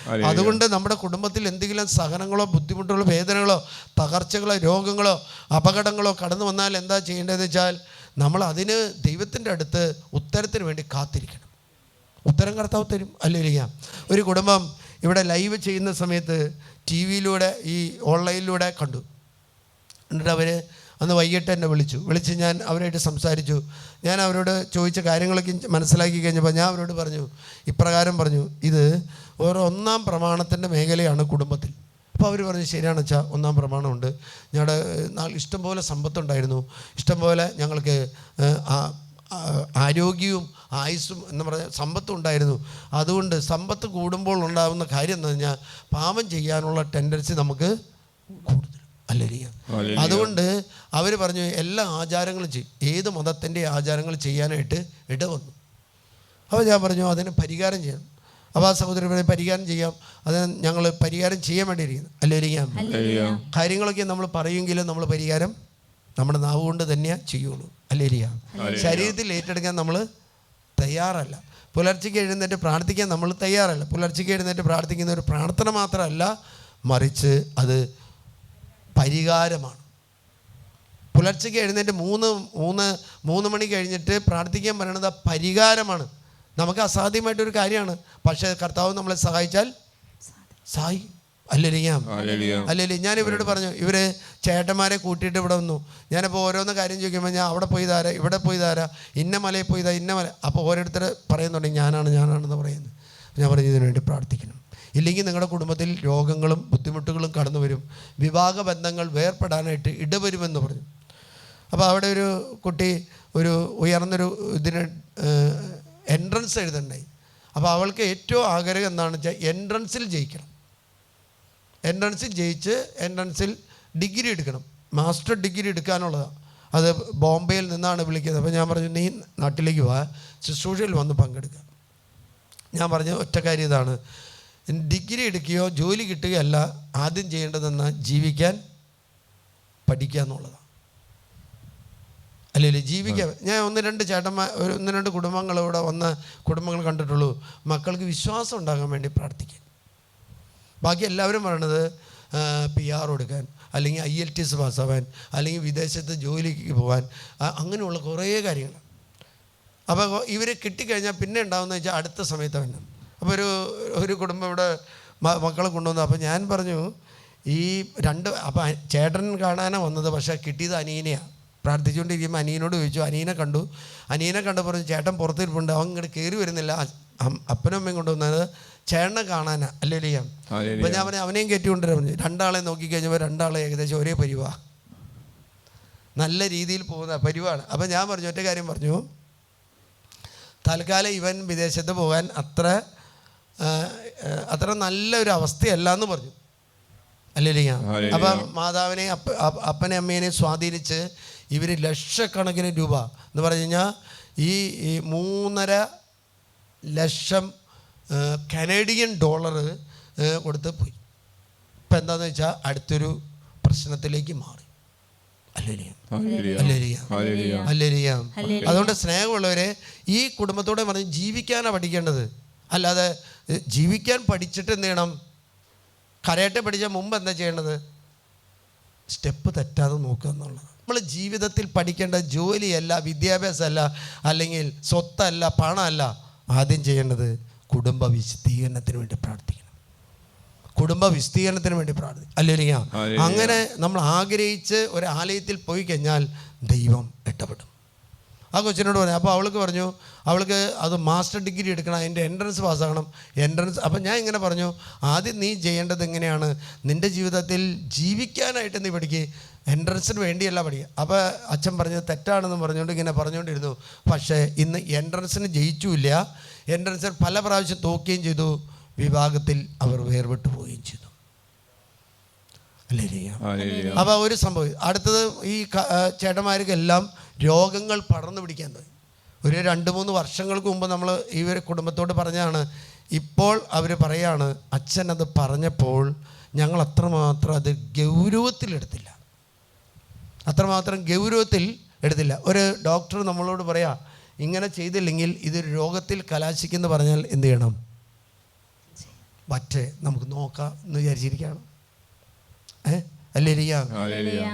അതുകൊണ്ട് നമ്മുടെ കുടുംബത്തിൽ എന്തെങ്കിലും സഹനങ്ങളോ ബുദ്ധിമുട്ടുകളോ വേദനകളോ തകർച്ചകളോ രോഗങ്ങളോ അപകടങ്ങളോ കടന്നു വന്നാൽ എന്താ ചെയ്യേണ്ടതെന്ന് വെച്ചാൽ, നമ്മൾ അതിന് ദൈവത്തിൻ്റെ അടുത്ത് ഉത്തരത്തിന് വേണ്ടി കാത്തിരിക്കണം. ഉത്തരം കർത്താവ് തരും. അല്ലേലിയ. ഒരു കുടുംബം ഇവിടെ ലൈവ് ചെയ്യുന്ന സമയത്ത് TV-യിലൂടെ ഈ ഓൺലൈനിലൂടെ കണ്ടു. എന്നിട്ട് അവർ അന്ന് വൈകിട്ട് എന്നെ വിളിച്ച് ഞാൻ അവരായിട്ട് സംസാരിച്ചു. ഞാൻ അവരോട് ചോദിച്ച കാര്യങ്ങളൊക്കെ മനസ്സിലാക്കി കഴിഞ്ഞപ്പോൾ ഞാൻ അവരോട് പറഞ്ഞു, ഇപ്രകാരം പറഞ്ഞു, ഇത് ഒരു 1-ാം പ്രമാണത്തിൻ്റെ മേഖലയാണ് കുടുംബത്തിൽ. അപ്പോൾ അവർ പറഞ്ഞു, ശരിയാണ് വെച്ചാൽ 1-ാം പ്രമാണമുണ്ട്. ഞങ്ങളുടെ ഇഷ്ടംപോലെ സമ്പത്തുണ്ടായിരുന്നു, ഇഷ്ടംപോലെ ഞങ്ങൾക്ക് ആരോഗ്യവും ആയുസ്സും എന്ന് പറഞ്ഞ സമ്പത്തും ഉണ്ടായിരുന്നു. അതുകൊണ്ട് സമ്പത്ത് കൂടുമ്പോൾ ഉണ്ടാകുന്ന കാര്യം എന്ന് പറഞ്ഞാൽ പാപം ചെയ്യാനുള്ള ടെൻഡൻസി നമുക്ക് കൂടുതൽ. ഹല്ലേലൂയ. അതുകൊണ്ട് അവർ പറഞ്ഞു എല്ലാ ആചാരങ്ങളും ചെയ്യും, ഏത് മതത്തിൻ്റെ ആചാരങ്ങൾ ചെയ്യാനായിട്ട് ഇടവന്നു. അപ്പോൾ ഞാൻ പറഞ്ഞു അതിന് പരിഹാരം ചെയ്യണം. അപ്പോൾ ആ സഹോദരനെ പരിഹാരം ചെയ്യാം, അത് ഞങ്ങൾ പരിഹാരം ചെയ്യാൻ വേണ്ടിയിരിക്കുന്നു. ഹല്ലേലൂയ. കാര്യങ്ങളൊക്കെ നമ്മൾ പറയുമെങ്കിലും നമ്മൾ പരിഹാരം നമ്മുടെ നാവ് കൊണ്ട് തന്നെയാണ് ചെയ്യുള്ളൂ. ഹല്ലേലൂയ. ശരീരത്തിൽ ഏറ്റെടുക്കാൻ നമ്മൾ തയ്യാറല്ല. പുലർച്ചയ്ക്ക് എഴുന്നേറ്റ് പ്രാർത്ഥിക്കാൻ നമ്മൾ തയ്യാറല്ല. പുലർച്ചയ്ക്ക് എഴുന്നേറ്റ് പ്രാർത്ഥിക്കുന്ന ഒരു പ്രാർത്ഥന മാത്രമല്ല, മറിച്ച് അത് പരിഹാരമാണ്. പുലർച്ചയ്ക്ക് എഴുന്നേറ്റ് 3 മണി കഴിഞ്ഞിട്ട് പ്രാർത്ഥിക്കാൻ പറയുന്നത് പരിഹാരമാണ്. നമുക്ക് അസാധ്യമായിട്ടൊരു കാര്യമാണ്, പക്ഷേ കർത്താവ് നമ്മളെ സഹായിച്ചാൽ സഹായിക്കും. അല്ലേലേ. ഞാൻ ഇവരോട് പറഞ്ഞു, ഇവർ ചേട്ടന്മാരെ കൂട്ടിയിട്ട് ഇവിടെ വന്നു. ഞാനിപ്പോൾ ഓരോന്ന് കാര്യം ചോദിക്കുമ്പോൾ ഞാൻ അവിടെ പോയി തരാം, ഇവിടെ പോയി തരാം, ഇന്ന മലയിൽ പോയി ഇന്ന മല. അപ്പോൾ ഓരോരുത്തർ പറയുന്നുണ്ടെങ്കിൽ ഞാനാണെന്ന് പറയുന്നത്. ഞാൻ പറഞ്ഞു ഇതിനു വേണ്ടി പ്രാർത്ഥിക്കണം. ഇല്ലെങ്കിൽ നിങ്ങളുടെ കുടുംബത്തിൽ രോഗങ്ങളും ബുദ്ധിമുട്ടുകളും കടന്നു വരും, വിവാഹ ബന്ധങ്ങൾ വേർപ്പെടാനായിട്ട് ഇടവരുമെന്ന് പറഞ്ഞു. അപ്പോൾ അവിടെ ഒരു കുട്ടി ഒരു ഉയർന്നൊരു ഇതിന് എൻട്രൻസ് എഴുതണ്ടായി. അപ്പോൾ അവൾക്ക് ഏറ്റവും ആഗ്രഹം എന്താണെന്ന് വെച്ചാൽ എൻട്രൻസിൽ ജയിക്കണം. എൻട്രൻസിൽ ജയിച്ച് എൻട്രൻസിൽ ഡിഗ്രി എടുക്കണം, മാസ്റ്റർ ഡിഗ്രി എടുക്കാനുള്ളതാണ്. അത് ബോംബെയിൽ നിന്നാണ് വിളിക്കുന്നത്. അപ്പോൾ ഞാൻ പറഞ്ഞു, നീ നാട്ടിലേക്ക് വാ, ശുശ്രൂഷയിൽ വന്ന് പങ്കെടുക്കുക. ഞാൻ പറഞ്ഞു ഒറ്റ കാര്യം ഇതാണ്, ഡിഗ്രി എടുക്കുകയോ ജോലി കിട്ടുകയല്ല ആദ്യം ചെയ്യേണ്ടതെന്ന് ജീവിക്കാൻ പഠിക്കുക എന്നുള്ളതാണ്. അല്ലേ, ജീവിക്കാൻ. ഞാൻ 1-2 ചേട്ടന്മാർ 1-2 കുടുംബങ്ങളിവിടെ വന്ന കുടുംബങ്ങൾ കണ്ടിട്ടുള്ളൂ. മക്കൾക്ക് വിശ്വാസം ഉണ്ടാകാൻ വേണ്ടി പ്രാർത്ഥിക്കാൻ. ബാക്കി എല്ലാവരും പറയണത് PR കൊടുക്കാൻ, അല്ലെങ്കിൽ IELTS പാസ്സാവാൻ, അല്ലെങ്കിൽ വിദേശത്ത് ജോലിക്ക് പോകാൻ, അങ്ങനെയുള്ള കുറേ കാര്യങ്ങൾ. അപ്പോൾ ഇവർ കിട്ടിക്കഴിഞ്ഞാൽ പിന്നെ ഉണ്ടാകുന്നത് വെച്ചാൽ അടുത്ത സമയത്ത് തന്നെ. അപ്പോൾ ഒരു കുടുംബം ഇവിടെ മക്കളെ കൊണ്ടുവന്നു. അപ്പോൾ ഞാൻ പറഞ്ഞു ഈ 2 അപ്പോൾ ചേട്ടൻ കാണാനാണ് വന്നത്, പക്ഷേ കിട്ടിയത് അനിയനെയാണ്. പ്രാർത്ഥിച്ചുകൊണ്ടിരിക്കുമ്പോൾ അനിയനോട് ചോദിച്ചു, അനിയനെ കണ്ടു പറഞ്ഞു ചേട്ടൻ പുറത്തിരിപ്പുണ്ട്, അവൻ ഇങ്ങോട്ട് കയറി വരുന്നില്ല. അപ്പനും അമ്മയും കൊണ്ടുവന്നത് ചേട്ടനെ കാണാനാ. അല്ലേലൂയ. അപ്പോൾ ഞാൻ പറഞ്ഞു അവനെയും കയറ്റിക്കൊണ്ടുവരാൻ പറഞ്ഞു. 2 ആളെ നോക്കിക്കഴിഞ്ഞപ്പോൾ 2 ആളെ ഏകദേശം ഒരേ പരിവാ, നല്ല രീതിയിൽ പോകുന്ന പരിവാണ്. അപ്പോൾ ഞാൻ പറഞ്ഞു ഒറ്റ കാര്യം പറഞ്ഞു, തൽക്കാലം ഇവൻ വിദേശത്ത് പോകാൻ അത്ര നല്ലൊരു അവസ്ഥയല്ല എന്ന് പറഞ്ഞു. അല്ലേലൂയ. അപ്പം മാതാവിനെ അപ്പനെ അമ്മേനെ സ്വാധീനിച്ച് ഇവർ ലക്ഷക്കണക്കിന് രൂപ എന്ന് പറഞ്ഞു കഴിഞ്ഞാൽ ഈ 3.5 ലക്ഷം കനേഡിയൻ ഡോളർ കൊടുത്ത് പോയി. ഇപ്പം എന്താണെന്ന് വെച്ചാൽ അടുത്തൊരു പ്രശ്നത്തിലേക്ക് മാറി. അതുകൊണ്ട് സ്നേഹമുള്ളവരെ, ഈ കുടുംബത്തോടെ പറഞ്ഞ് ജീവിക്കാനാണ് പഠിക്കേണ്ടത്. അല്ലാതെ ജീവിക്കാൻ പഠിച്ചിട്ട് എന്ത് ചെയ്യണം? കരാട്ടെ പഠിച്ച മുമ്പ് എന്താ ചെയ്യേണ്ടത്? സ്റ്റെപ്പ് തെറ്റാതെ നോക്കുക എന്നുള്ളത്. നമ്മൾ ജീവിതത്തിൽ പഠിക്കേണ്ട ജോലിയല്ല, വിദ്യാഭ്യാസമല്ല, അല്ലെങ്കിൽ സ്വത്തല്ല, പണമല്ല. ആദ്യം ചെയ്യേണ്ടത് കുടുംബ വിശദീകരണത്തിന് വേണ്ടി പ്രാർത്ഥിക്കണം. കുടുംബ വിശദീകരണത്തിന് വേണ്ടി പ്രാർത്ഥിക്കും. അല്ലെങ്കിൽ അങ്ങനെ നമ്മൾ ആഗ്രഹിച്ച് ഒരു ആലയത്തിൽ പോയി കഴിഞ്ഞാൽ ദൈവം ഇടപെടും. ആ കൊച്ചിനോട് പറഞ്ഞു. അപ്പോൾ അവൾക്ക് പറഞ്ഞു, അവൾക്ക് അത് മാസ്റ്റർ ഡിഗ്രി എടുക്കണം, അതിൻ്റെ എൻട്രൻസ് പാസ്സാകണം. അപ്പം ഞാൻ ഇങ്ങനെ പറഞ്ഞു, ആദ്യം നീ ചെയ്യേണ്ടത് എങ്ങനെയാണ്? നിൻ്റെ ജീവിതത്തിൽ ജീവിക്കാനായിട്ട് നീ പഠിക്കുക, എൻട്രൻസിന് വേണ്ടിയല്ല പഠിക്കുക. അപ്പോൾ അച്ഛൻ പറഞ്ഞത് തെറ്റാണെന്ന് പറഞ്ഞുകൊണ്ട് ഇങ്ങനെ പറഞ്ഞുകൊണ്ടിരുന്നു. പക്ഷേ ഇന്ന് എൻട്രൻസിന് ജയിച്ചില്ല, എൻട്രൻസിൽ പല പ്രാവശ്യം തോക്കുകയും ചെയ്തു, വിഭാഗത്തിൽ അവർ വേർപെട്ടു പോവുകയും ചെയ്തു. അപ്പോൾ ഒരു സംഭവം. അടുത്തത് ഈ ചേട്ടന്മാർക്കെല്ലാം രോഗങ്ങൾ പടർന്നു പിടിക്കാൻ തുടങ്ങി. ഒരു 2-3 വർഷങ്ങൾക്ക് മുമ്പ് നമ്മൾ ഇവർ കുടുംബത്തോട് പറഞ്ഞാണ്. ഇപ്പോൾ അവർ പറയാണ്, അച്ഛൻ അത് പറഞ്ഞപ്പോൾ ഞങ്ങൾ അത്രമാത്രം അത് ഗൗരവത്തിലെടുത്തില്ല, അത്രമാത്രം ഗൗരവത്തിൽ എടുത്തില്ല. ഒരു ഡോക്ടർ നമ്മളോട് പറയാ, ഇങ്ങനെ ചെയ്തില്ലെങ്കിൽ ഇതൊരു രോഗത്തിൽ കലാശിക്കെന്ന് പറഞ്ഞാൽ എന്ത് ചെയ്യണം? മറ്റേ നമുക്ക് നോക്കാം എന്ന് വിചാരിച്ചിരിക്കുകയാണ്.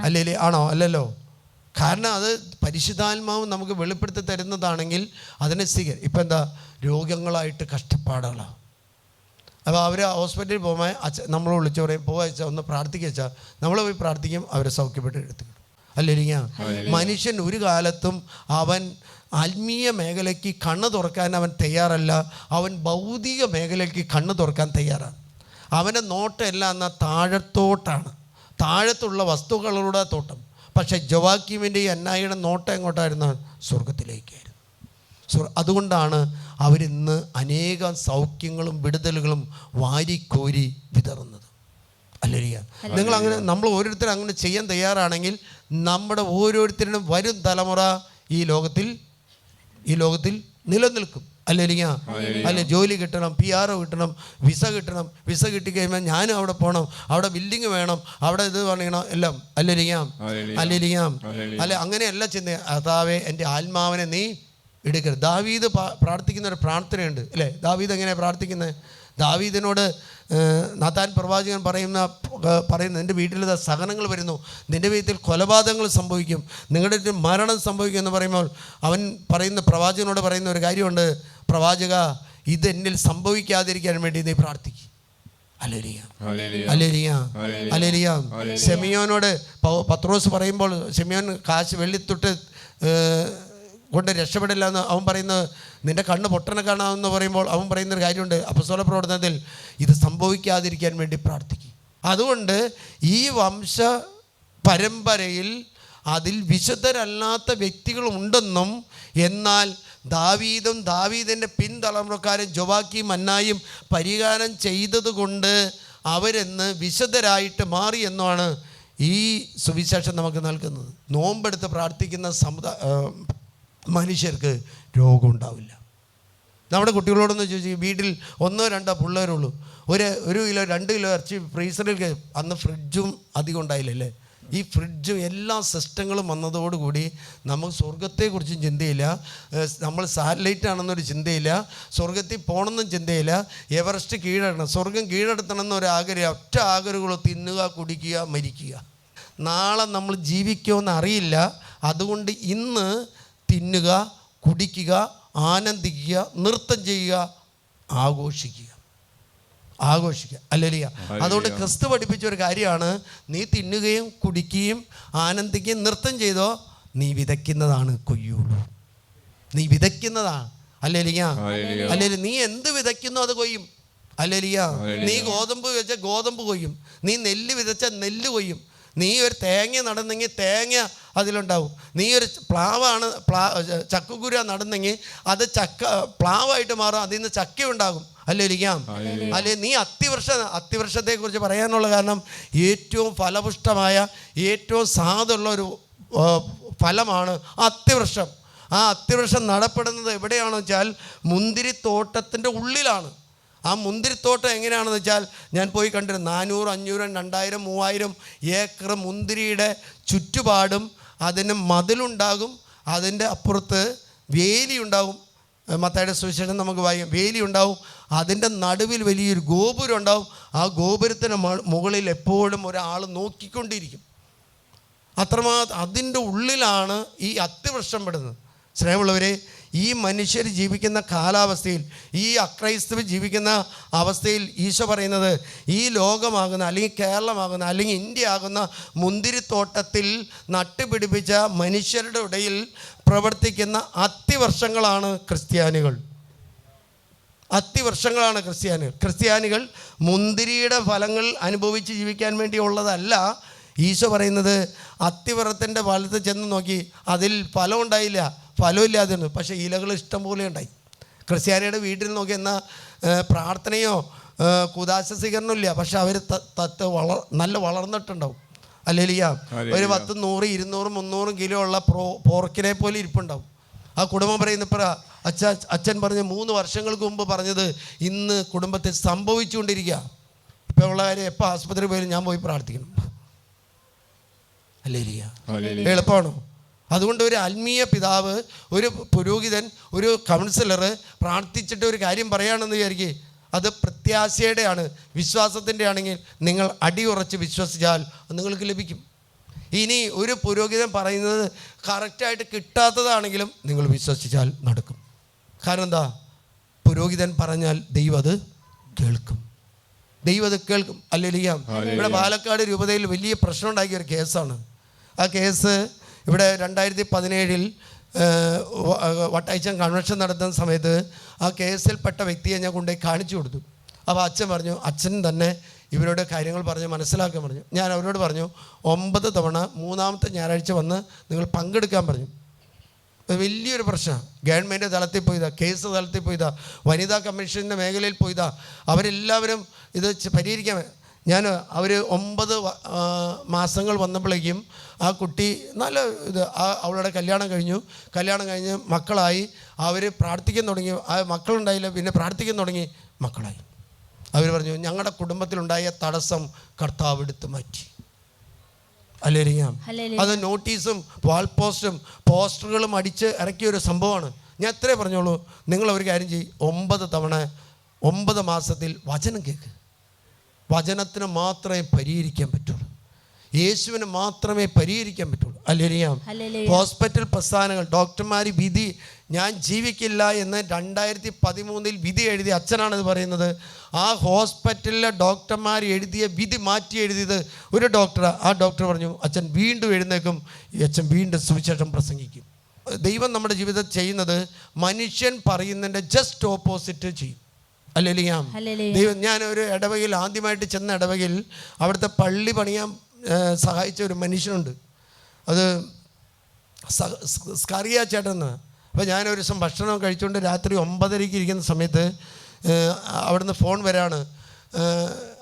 അല്ലേ? ആണോ? അല്ലല്ലോ. കാരണം അത് പരിശുദ്ധാത്മാവ് നമുക്ക് വെളിപ്പെടുത്തി തരുന്നതാണെങ്കിൽ അതിനെ ഇപ്പം എന്താ, രോഗങ്ങളായിട്ട് കഷ്ടപ്പാടുകളാണ്. അപ്പോൾ അവർ ഹോസ്പിറ്റലിൽ പോകുമ്പോൾ നമ്മൾ വിളിച്ചു പറയും, പോവാച്ചാൽ ഒന്ന് പ്രാർത്ഥിക്കുക. നമ്മൾ പോയി പ്രാർത്ഥിക്കും, അവരെ സൗഖ്യപ്പെട്ട് എടുത്തിടും. അല്ലേ? മനുഷ്യൻ ഒരു കാലത്തും അവൻ ആത്മീയ മേഖലയ്ക്ക് കണ്ണ് തുറക്കാൻ അവൻ തയ്യാറല്ല, അവൻ ഭൗതിക മേഖലയ്ക്ക് കണ്ണ് തുറക്കാൻ തയ്യാറാണ്. അവൻ്റെ നോട്ടം എല്ലാം എന്നാൽ താഴത്തോട്ടാണ്, താഴത്തുള്ള വസ്തുക്കളുടെ തോട്ടം. പക്ഷേ ജോവാക്കീമിൻ്റെയും അന്നായിയുടെ നോട്ടം എങ്ങോട്ടായിരുന്നു? സ്വർഗത്തിലേക്കായിരുന്നു. അതുകൊണ്ടാണ് അവരിന്ന് അനേകം സൗഖ്യങ്ങളും വിടുതലുകളും വാരിക്കോരി വിതറുന്നത്. അല്ലേ? നിങ്ങൾ അങ്ങനെ, നമ്മൾ ഓരോരുത്തരും അങ്ങനെ ചെയ്യാൻ തയ്യാറാണെങ്കിൽ നമ്മുടെ ഓരോരുത്തരും വരും തലമുറ ഈ ലോകത്തിൽ നിലനിൽക്കും. അല്ലേ? ജോലി കിട്ടണം, PR കിട്ടണം, വിസ കിട്ടണം. വിസ കിട്ടിക്കഴിയുമ്പോൾ ഞാനും അവിടെ പോകണം, അവിടെ ബിൽഡിങ് വേണം, അവിടെ ഇത് പറയണം, എല്ലാം. അല്ലെ? അങ്ങനെയല്ല ചിന്ത. അതാവേ എൻ്റെ ആത്മാവിനെ നീ എടുക്കരുത്. ദാവീദ് പ്രാർത്ഥിക്കുന്ന ഒരു പ്രാർത്ഥനയുണ്ട്, അല്ലേ? ദാവീദ് എങ്ങനെയാണ് പ്രാർത്ഥിക്കുന്നത്? ദാവീദിനോട് നാഥാൻ പ്രവാചകൻ പറയുന്നു, എൻ്റെ വീട്ടിൽ സഹനങ്ങൾ വരുന്നു, നിൻ്റെ വീട്ടിൽ കൊലപാതകങ്ങൾ സംഭവിക്കും, നിങ്ങളുടെ മരണം സംഭവിക്കും എന്ന് പറയുമ്പോൾ അവൻ പ്രവാചകനോട് പറയുന്ന ഒരു കാര്യമുണ്ട്, പ്രവാചക, ഇത് എന്നിൽ സംഭവിക്കാതിരിക്കാൻ വേണ്ടി നീ പ്രാർത്ഥിക്കും. ശെമിയോനോട് പത്രോസ് പറയുമ്പോൾ, ശെമിയോൻ കാശ് വെള്ളിത്തൊട്ട് കൊണ്ട് രക്ഷപ്പെടില്ല എന്ന് അവൻ പറയുന്നത്, നിൻ്റെ കണ്ണ് പൊട്ടനെ കാണാമെന്ന് പറയുമ്പോൾ അവൻ പറയുന്നൊരു കാര്യമുണ്ട് അപ്പസ്തോല പ്രവർത്തനത്തിൽ, ഇത് സംഭവിക്കാതിരിക്കാൻ വേണ്ടി പ്രാർത്ഥിക്കും. അതുകൊണ്ട് ഈ വംശ പരമ്പരയിൽ അതിൽ വിശുദ്ധരല്ലാത്ത വ്യക്തികളുണ്ടെന്നും, എന്നാൽ ദാവീദും ദാവീദിൻ്റെ പിൻതലമുറക്കാരും ജോവാക്കീം അന്നായും പരിഹാരം ചെയ്തതുകൊണ്ട് അവരെന്ന് വിശുദ്ധരായിട്ട് മാറി എന്നാണ് ഈ സുവിശേഷം നമുക്ക് നൽകുന്നത്. നോമ്പെടുത്ത് പ്രാർത്ഥിക്കുന്ന മനുഷ്യർക്ക് രോഗം ഉണ്ടാവില്ല. നമ്മുടെ കുട്ടികളോടൊന്ന് ചോദിച്ചു, വീട്ടിൽ 1-2 പിള്ളേരുള്ളൂ, ഒരു കിലോ 2 കിലോ ഇറച്ചി ഫ്രീസറിൽ, അന്ന് ഫ്രിഡ്ജും അധികം ഉണ്ടായില്ലല്ലേ? ഈ ഫ്രിഡ്ജും എല്ലാ സിസ്റ്റങ്ങളും വന്നതോടുകൂടി നമുക്ക് സ്വർഗത്തെക്കുറിച്ചും ചിന്തയില്ല, നമ്മൾ സാറ്റലൈറ്റ് ആണെന്നൊരു ചിന്തയില്ല, സ്വർഗത്തിൽ പോകണമെന്നും ചിന്തയില്ല, എവറസ്റ്റ് കീഴടക്കണം, സ്വർഗം കീഴടത്തണം എന്നൊരു ആഗ്രഹം, ഒറ്റ ആഗ്രഹങ്ങൾ തിന്നുക, കുടിക്കുക, മരിക്കുക. നാളെ നമ്മൾ ജീവിക്കുമെന്ന് അറിയില്ല. അതുകൊണ്ട് ഇന്ന് തിന്നുക, കുടിക്കുക, ആനന്ദിക്കുക, നൃത്തം ചെയ്യുക, ആഘോഷിക്കുക. അല്ലേലിയ? അതുകൊണ്ട് ക്രിസ്തു പഠിപ്പിച്ച ഒരു കാര്യമാണ്, നീ തിന്നുകയും കുടിക്കുകയും ആനന്ദിക്കുകയും നൃത്തം ചെയ്തോ, നീ വിതയ്ക്കുന്നതാണ് കൊയ്യുള്ളൂ. നീ വിതയ്ക്കുന്നതാണ്. അല്ലേലിയ? നീ എന്ത് വിതയ്ക്കുന്നോ അത് കൊയ്യും. അല്ലേലിയ? നീ ഗോതമ്പ് വെച്ച ഗോതമ്പ് കൊയ്യും, നീ നെല്ല് വിതച്ച നെല്ല് കൊയ്യും. നീ ഒരു തേങ്ങ നടന്നെങ്കിൽ തേങ്ങ അതിലുണ്ടാവും. നീ ഒരു ചക്കക്കുര നടന്നെങ്കിൽ അത് പ്ലാവായിട്ട് മാറും, അതിൽ നിന്ന് ചക്ക ഉണ്ടാകും. അല്ലേ? നീ അത്തിവൃക്ഷത്തെ കുറിച്ച് പറയാനുള്ള കാരണം, ഏറ്റവും ഫലപുഷ്ടമായ ഏറ്റവും സാധുള്ള ഒരു ഫലമാണ് അത്തിവൃക്ഷം. ആ അത്തിവൃക്ഷം നടപ്പെടുന്നത് എവിടെയാണെന്ന് വെച്ചാൽ മുന്തിരിത്തോട്ടത്തിൻ്റെ ഉള്ളിലാണ്. ആ മുന്തിരിത്തോട്ടം എങ്ങനെയാണെന്ന് വെച്ചാൽ ഞാൻ പോയി കണ്ടിരുന്നു. 400, 500, 2000, 3000 ഏക്കർ മുന്തിരിയുടെ ചുറ്റുപാടും അതിന് മതിലുണ്ടാകും, അതിൻ്റെ അപ്പുറത്ത് വേലി ഉണ്ടാകും. മത്തായിയുടെ സുവിശേഷം നമുക്ക് വായിക്കാം. വേലി ഉണ്ടാവും, അതിൻ്റെ നടുവിൽ വലിയൊരു ഗോപുരം ഉണ്ടാവും. ആ ഗോപുരത്തിന് മുകളിൽ എപ്പോഴും ഒരാൾ നോക്കിക്കൊണ്ടിരിക്കും. അത്രമാത്രം അതിൻ്റെ ഉള്ളിലാണ് ഈ അത്തിവൃക്ഷം പെടുന്നത്. സ്നേഹമുള്ളവരെ, ഈ മനുഷ്യർ ജീവിക്കുന്ന കാലാവസ്ഥയിൽ, ഈ അക്രൈസ്തവർ ജീവിക്കുന്ന അവസ്ഥയിൽ ഈശോ പറയുന്നത് ഈ ലോകമാകുന്ന, അല്ലെങ്കിൽ കേരളമാകുന്ന, അല്ലെങ്കിൽ ഇന്ത്യ ആകുന്ന മുന്തിരിത്തോട്ടത്തിൽ നട്ടുപിടിപ്പിച്ച മനുഷ്യരുടെ ഇടയിൽ പ്രവർത്തിക്കുന്ന അത്തിവൃക്ഷങ്ങളാണ് ക്രിസ്ത്യാനികൾ. അത്തിവൃക്ഷങ്ങളാണ് ക്രിസ്ത്യാനികൾ മുന്തിരിയുടെ ഫലങ്ങൾ അനുഭവിച്ച് ജീവിക്കാൻ വേണ്ടിയുള്ളതല്ല. ഈശോ പറയുന്നത് അത്തിവൃക്ഷത്തിൻ്റെ ഫലത്ത് ചെന്ന് നോക്കി, അതിൽ ഫലം ഉണ്ടായില്ല, ഫലമില്ലാതിരുന്നു, പക്ഷേ ഇലകൾ ഇഷ്ടം പോലെ ഉണ്ടായി. ക്രിസ്ത്യാനിയുടെ വീട്ടിൽ നോക്കി എന്നാൽ പ്രാർത്ഥനയോ കുദാശ സ്വീകരണമോ ഇല്ല, പക്ഷെ അവർ നല്ല വളർന്നിട്ടുണ്ടാവും. അല്ലേലിയ. ഒരു 10, 100, 200, 300 കിലോ ഉള്ള പോർക്കിനെ പോലെ ഇരിപ്പുണ്ടാവും. ആ കുടുംബം പറയുന്ന അച്ഛൻ പറഞ്ഞ് 3 വർഷങ്ങൾക്ക് മുമ്പ് പറഞ്ഞത് ഇന്ന് കുടുംബത്തിൽ സംഭവിച്ചുകൊണ്ടിരിക്കുക. ഇപ്പോൾ ഉള്ള കാര്യം, എപ്പോൾ ആസ്പത്രി പോയാലും ഞാൻ പോയി പ്രാർത്ഥിക്കണം. അല്ലേലിയ. എളുപ്പമാണോ? അതുകൊണ്ട് ഒരു ആത്മീയ പിതാവ്, ഒരു പുരോഹിതൻ, ഒരു കൗൺസിലർ പ്രാർത്ഥിച്ചിട്ട് ഒരു കാര്യം പറയുകയാണെന്ന് വിചാരിക്കുക, അത് പ്രത്യാശയുടെയാണ്, വിശ്വാസത്തിൻ്റെ ആണെങ്കിൽ നിങ്ങൾ അടിയുറച്ച് വിശ്വസിച്ചാൽ നിങ്ങൾക്ക് ലഭിക്കും. ഇനി ഒരു പുരോഹിതൻ പറയുന്നത് കറക്റ്റായിട്ട് കിട്ടാത്തതാണെങ്കിലും നിങ്ങൾ വിശ്വസിച്ചാൽ നടക്കും. കാരണം എന്താ? പുരോഹിതൻ പറഞ്ഞാൽ ദൈവം അത് കേൾക്കും. അല്ലേലിയ. ഇവിടെ പാലക്കാട് രൂപതയിൽ വലിയ പ്രശ്നം ഉണ്ടാക്കിയ ഒരു കേസാണ്. ആ കേസ് ഇവിടെ 2017 വട്ടായിച്ചൻ കൺവെൻഷൻ നടത്തുന്ന സമയത്ത് ആ കേസിൽപ്പെട്ട വ്യക്തിയെ ഞാൻ കൊണ്ടുപോയി കാണിച്ചു കൊടുത്തു. അപ്പോൾ അച്ഛൻ പറഞ്ഞു, അച്ഛൻ തന്നെ ഇവരോട് കാര്യങ്ങൾ പറഞ്ഞ് മനസ്സിലാക്കാൻ പറഞ്ഞു. ഞാൻ അവരോട് പറഞ്ഞു, 9 തവണ 3-ാമത്തെ ഞായറാഴ്ച വന്ന് നിങ്ങൾ പങ്കെടുക്കാൻ പറഞ്ഞു. വലിയൊരു പ്രശ്നമാണ്. ഗവൺമെൻറ് തലത്തിൽ പോയതാ, കേസ് തലത്തിൽ പോയതാ, വനിതാ കമ്മീഷൻ്റെ മേഖലയിൽ പോയതാ. അവരെല്ലാവരും ഇത് പരിഹരിക്കാൻ അവർ 9 മാസങ്ങൾ വന്നപ്പോഴേക്കും ആ കുട്ടി നല്ല അവളുടെ കല്യാണം കഴിഞ്ഞ് മക്കളായി. അവർ പ്രാർത്ഥിക്കാൻ തുടങ്ങി. ആ മക്കളുണ്ടായില്ല, പിന്നെ പ്രാർത്ഥിക്കാൻ തുടങ്ങി, മക്കളായി. അവർ പറഞ്ഞു, ഞങ്ങളുടെ കുടുംബത്തിലുണ്ടായ തടസ്സം കർത്താവ് എടുത്ത് മാറ്റി. അല്ലേറിയാം. അത് നോട്ടീസും വാൾ പോസ്റ്ററുകളും അടിച്ച് ഇറക്കിയൊരു സംഭവമാണ്. ഞാൻ എത്രയേ പറഞ്ഞോളൂ, നിങ്ങൾ ഒരു കാര്യം ചെയ്യും, 9 തവണ 9 മാസത്തിൽ വചനം കേൾക്ക്. വചനത്തിന് മാത്രമേ പരിഹരിക്കാൻ പറ്റുള്ളൂ, യേശുവിന് മാത്രമേ പരിഹരിക്കാൻ പറ്റുള്ളൂ. അല്ലേറിയാം. ഹോസ്പിറ്റൽ പ്രസ്ഥാനങ്ങൾ, ഡോക്ടർമാർ വിധി ഞാൻ ജീവിക്കില്ല എന്ന് 2013 വിധി എഴുതിയ അച്ഛനാണിത് പറയുന്നത്. ആ ഹോസ്പിറ്റലിലെ ഡോക്ടർമാർ എഴുതിയ വിധി മാറ്റി എഴുതിയത് ഒരു ഡോക്ടറാണ്. ആ ഡോക്ടർ പറഞ്ഞു, അച്ഛൻ വീണ്ടും എഴുന്നേക്കും, അച്ഛൻ വീണ്ടും സുവിശേഷം പ്രസംഗിക്കും. ദൈവം നമ്മുടെ ജീവിതത്തിൽ ചെയ്യുന്നത് മനുഷ്യൻ പറയുന്നതിൻ്റെ ജസ്റ്റ് ഓപ്പോസിറ്റ് ചെയ്യും. അല്ലേലിയാം. ദൈവം, ഞാൻ ഒരു ഇടവകയിൽ ആദ്യമായിട്ട് ചെന്ന ഇടവകയിൽ അവിടുത്തെ പള്ളി പണിയാൻ സഹായിച്ച ഒരു മനുഷ്യനുണ്ട്. അത് സ്കറിയ ചേട്ടൻ. അപ്പോൾ ഞാനൊരു ദിവസം ഭക്ഷണം കഴിച്ചുകൊണ്ട് രാത്രി 9:30 ഇരിക്കുന്ന സമയത്ത് അവിടുന്ന് ഫോൺ വരാണ്,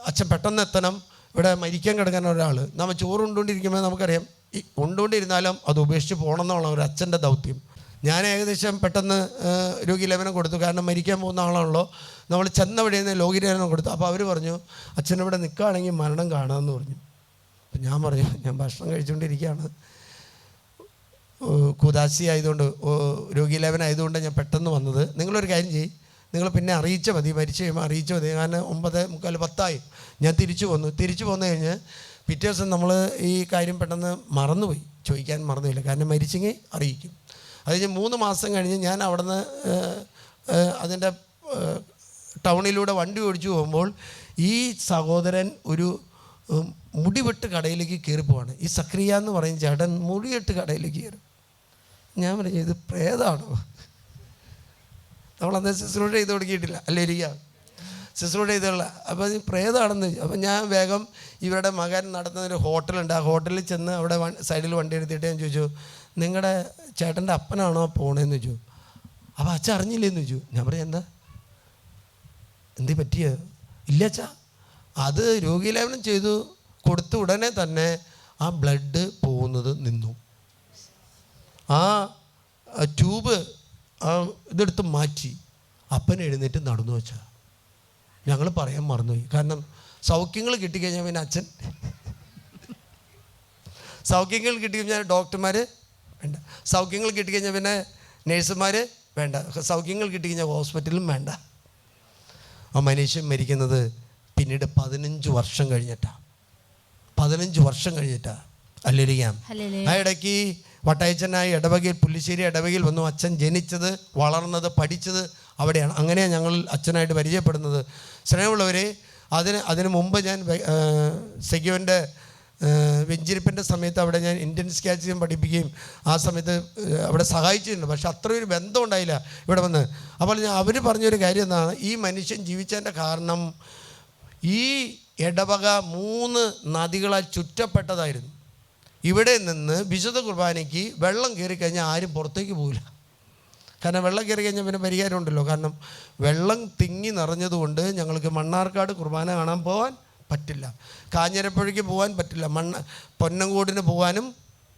അച്ഛൻ പെട്ടെന്ന് എത്തണം, ഇവിടെ മരിക്കാൻ കിടക്കാൻ ഒരാൾ. നമ്മൾ ചോറ് ഉണ്ടുകൊണ്ടിരിക്കുമ്പോൾ നമുക്കറിയാം, ഈ ഉണ്ടുകൊണ്ടിരുന്നാലും അത് ഉപേക്ഷിച്ച് പോകണം എന്നുള്ള ഒരു അച്ഛൻ്റെ ദൗത്യം. ഞാൻ ഏകദേശം പെട്ടെന്ന് രോഗീലേപനം കൊടുത്തു, കാരണം മരിക്കാൻ പോകുന്ന ആളാണല്ലോ. നമ്മൾ ചെന്ന വഴിയിൽ നിന്ന് രോഗീലേപനം കൊടുത്തു. അപ്പോൾ അവർ പറഞ്ഞു, അച്ഛനിവിടെ നിൽക്കുകയാണെങ്കിൽ മരണം കാണാമെന്ന് പറഞ്ഞു. അപ്പം ഞാൻ പറഞ്ഞു, ഞാൻ ഭക്ഷണം കഴിച്ചുകൊണ്ടിരിക്കുകയാണ്, കുദാശി ആയതുകൊണ്ട്, രോഗീലേപനം ആയതുകൊണ്ട് ഞാൻ പെട്ടെന്ന് വന്നത്. നിങ്ങളൊരു കാര്യം ചെയ്യും, നിങ്ങൾ പിന്നെ അറിയിച്ചാൽ മതി, മരിച്ചു കഴിയുമ്പോൾ അറിയിച്ചാൽ മതി. കാരണം 9:45, 10 ഞാൻ തിരിച്ചു പോന്നു കഴിഞ്ഞ് പിറ്റേ ദിവസം നമ്മൾ ഈ കാര്യം പെട്ടെന്ന് മറന്നുപോയി, ചോദിക്കാൻ മറന്നുപോയില്ല, കാരണം മരിച്ചെങ്കിൽ അറിയിക്കും. അത് കഴിഞ്ഞ് 3 മാസം കഴിഞ്ഞ് ഞാൻ അവിടെ നിന്ന് അതിൻ്റെ ടൗണിലൂടെ വണ്ടി ഓടിച്ചു പോകുമ്പോൾ ഈ സഹോദരൻ ഒരു മുടിവെട്ട് കടയിലേക്ക് കയറി പോവാണ്. ഈ സക്രിയ എന്ന് പറയുന്ന ചേട്ടൻ മുടിവെട്ട് കടയിലേക്ക് കയറും. ഞാൻ പറഞ്ഞു, ഇത് പ്രേതമാണോ? നമ്മളന്ന് ശുശ്രൂഷ ചെയ്ത് തുടങ്ങിയിട്ടില്ല, അല്ലേ ഇരിക്കുക, ശുശ്രൂഷ ചെയ്തുള്ള. അപ്പോൾ ഇത് പ്രേതമാണെന്ന്. അപ്പം ഞാൻ വേഗം ഇവരുടെ മകൻ നടത്തുന്നൊരു ഹോട്ടലുണ്ട്, ആ ഹോട്ടലിൽ ചെന്ന് അവിടെ സൈഡിൽ വണ്ടി എടുത്തിട്ട് ഞാൻ ചോദിച്ചു, നിങ്ങളുടെ ചേട്ടൻ്റെ അപ്പനാണോ പോണേന്ന് ചോദിച്ചു. അപ്പോൾ അച്ഛൻ അറിഞ്ഞില്ലേന്ന് ചോദിച്ചു. ഞാൻ പറഞ്ഞു, എന്തേ പറ്റിയ? ഇല്ല അച്ഛാ, അത് രോഗീലേപനം ചെയ്തു കൊടുത്ത ഉടനെ തന്നെ ആ ബ്ലഡ് പോകുന്നത് നിന്നു. ആ ട്യൂബ് ഇതെടുത്ത് മാറ്റി. അപ്പൻ എഴുന്നേറ്റ് നടന്നു വെച്ചാ. ഞങ്ങൾ പറയാൻ മറന്നുപോയി. കാരണം സൗഖ്യങ്ങൾ കിട്ടിക്കഴിഞ്ഞാൽ പിന്നെ അച്ഛൻ സൗഖ്യങ്ങൾ കിട്ടിക്കഴിഞ്ഞാൽ ഡോക്ടർമാർ വേണ്ട, സൗഖ്യങ്ങൾ കിട്ടിക്കഴിഞ്ഞാൽ പിന്നെ നേഴ്സുമാർ വേണ്ട, സൗഖ്യങ്ങൾ കിട്ടിക്കഴിഞ്ഞാൽ ഹോസ്പിറ്റലും വേണ്ട. ആ മനുഷ്യൻ മരിക്കുന്നത് പിന്നീട് 15 വർഷം കഴിഞ്ഞിട്ടാണ്. 15 വർഷം കഴിഞ്ഞിട്ടാണ്. അല്ലേരിക്കാം. ആ ഇടയ്ക്ക് വട്ടയച്ചനായി ഇടവകയിൽ, പുല്ലിശ്ശേരി ഇടവകയിൽ വന്നു. അച്ഛൻ ജനിച്ചത്, വളർന്നത്, പഠിച്ചത് അവിടെയാണ്. അങ്ങനെയാണ് ഞങ്ങൾ അച്ഛനായിട്ട് പരിചയപ്പെടുന്നത്. സ്നേഹമുള്ളവരെ, അതിന് മുമ്പ് ഞാൻ സെഗ്യോൻ്റെ വെഞ്ചിരിപ്പിൻ്റെ സമയത്ത് അവിടെ ഞാൻ ഇന്ത്യൻ സ്കാച്ചിയം പഠിപ്പിക്കുകയും ആ സമയത്ത് അവിടെ സഹായിച്ചിട്ടുണ്ട്. പക്ഷെ അത്രയൊരു ബന്ധം ഉണ്ടായില്ല ഇവിടെ വന്ന്. അപ്പോൾ അവർ പറഞ്ഞൊരു കാര്യം എന്താണ്, ഈ മനുഷ്യൻ ജീവിച്ചതിൻ്റെ കാരണം ഈ ഇടവക 3 നദികളാൽ ചുറ്റപ്പെട്ടതായിരുന്നു. ഇവിടെ നിന്ന് വിശുദ്ധ കുർബാനയ്ക്ക് വെള്ളം കയറിക്കഴിഞ്ഞാൽ ആരും പുറത്തേക്ക് പോകില്ല. കാരണം വെള്ളം കയറി കഴിഞ്ഞാൽ പിന്നെ പരിഹാരമുണ്ടല്ലോ. കാരണം വെള്ളം തിങ്ങി നിറഞ്ഞതുകൊണ്ട് ഞങ്ങൾക്ക് മണ്ണാർക്കാട് കുർബാന കാണാൻ പോകാൻ പറ്റില്ല, കാഞ്ഞിരപ്പുഴയ്ക്ക് പോകാൻ പറ്റില്ല, പൊന്നങ്കോടിന് പോകാനും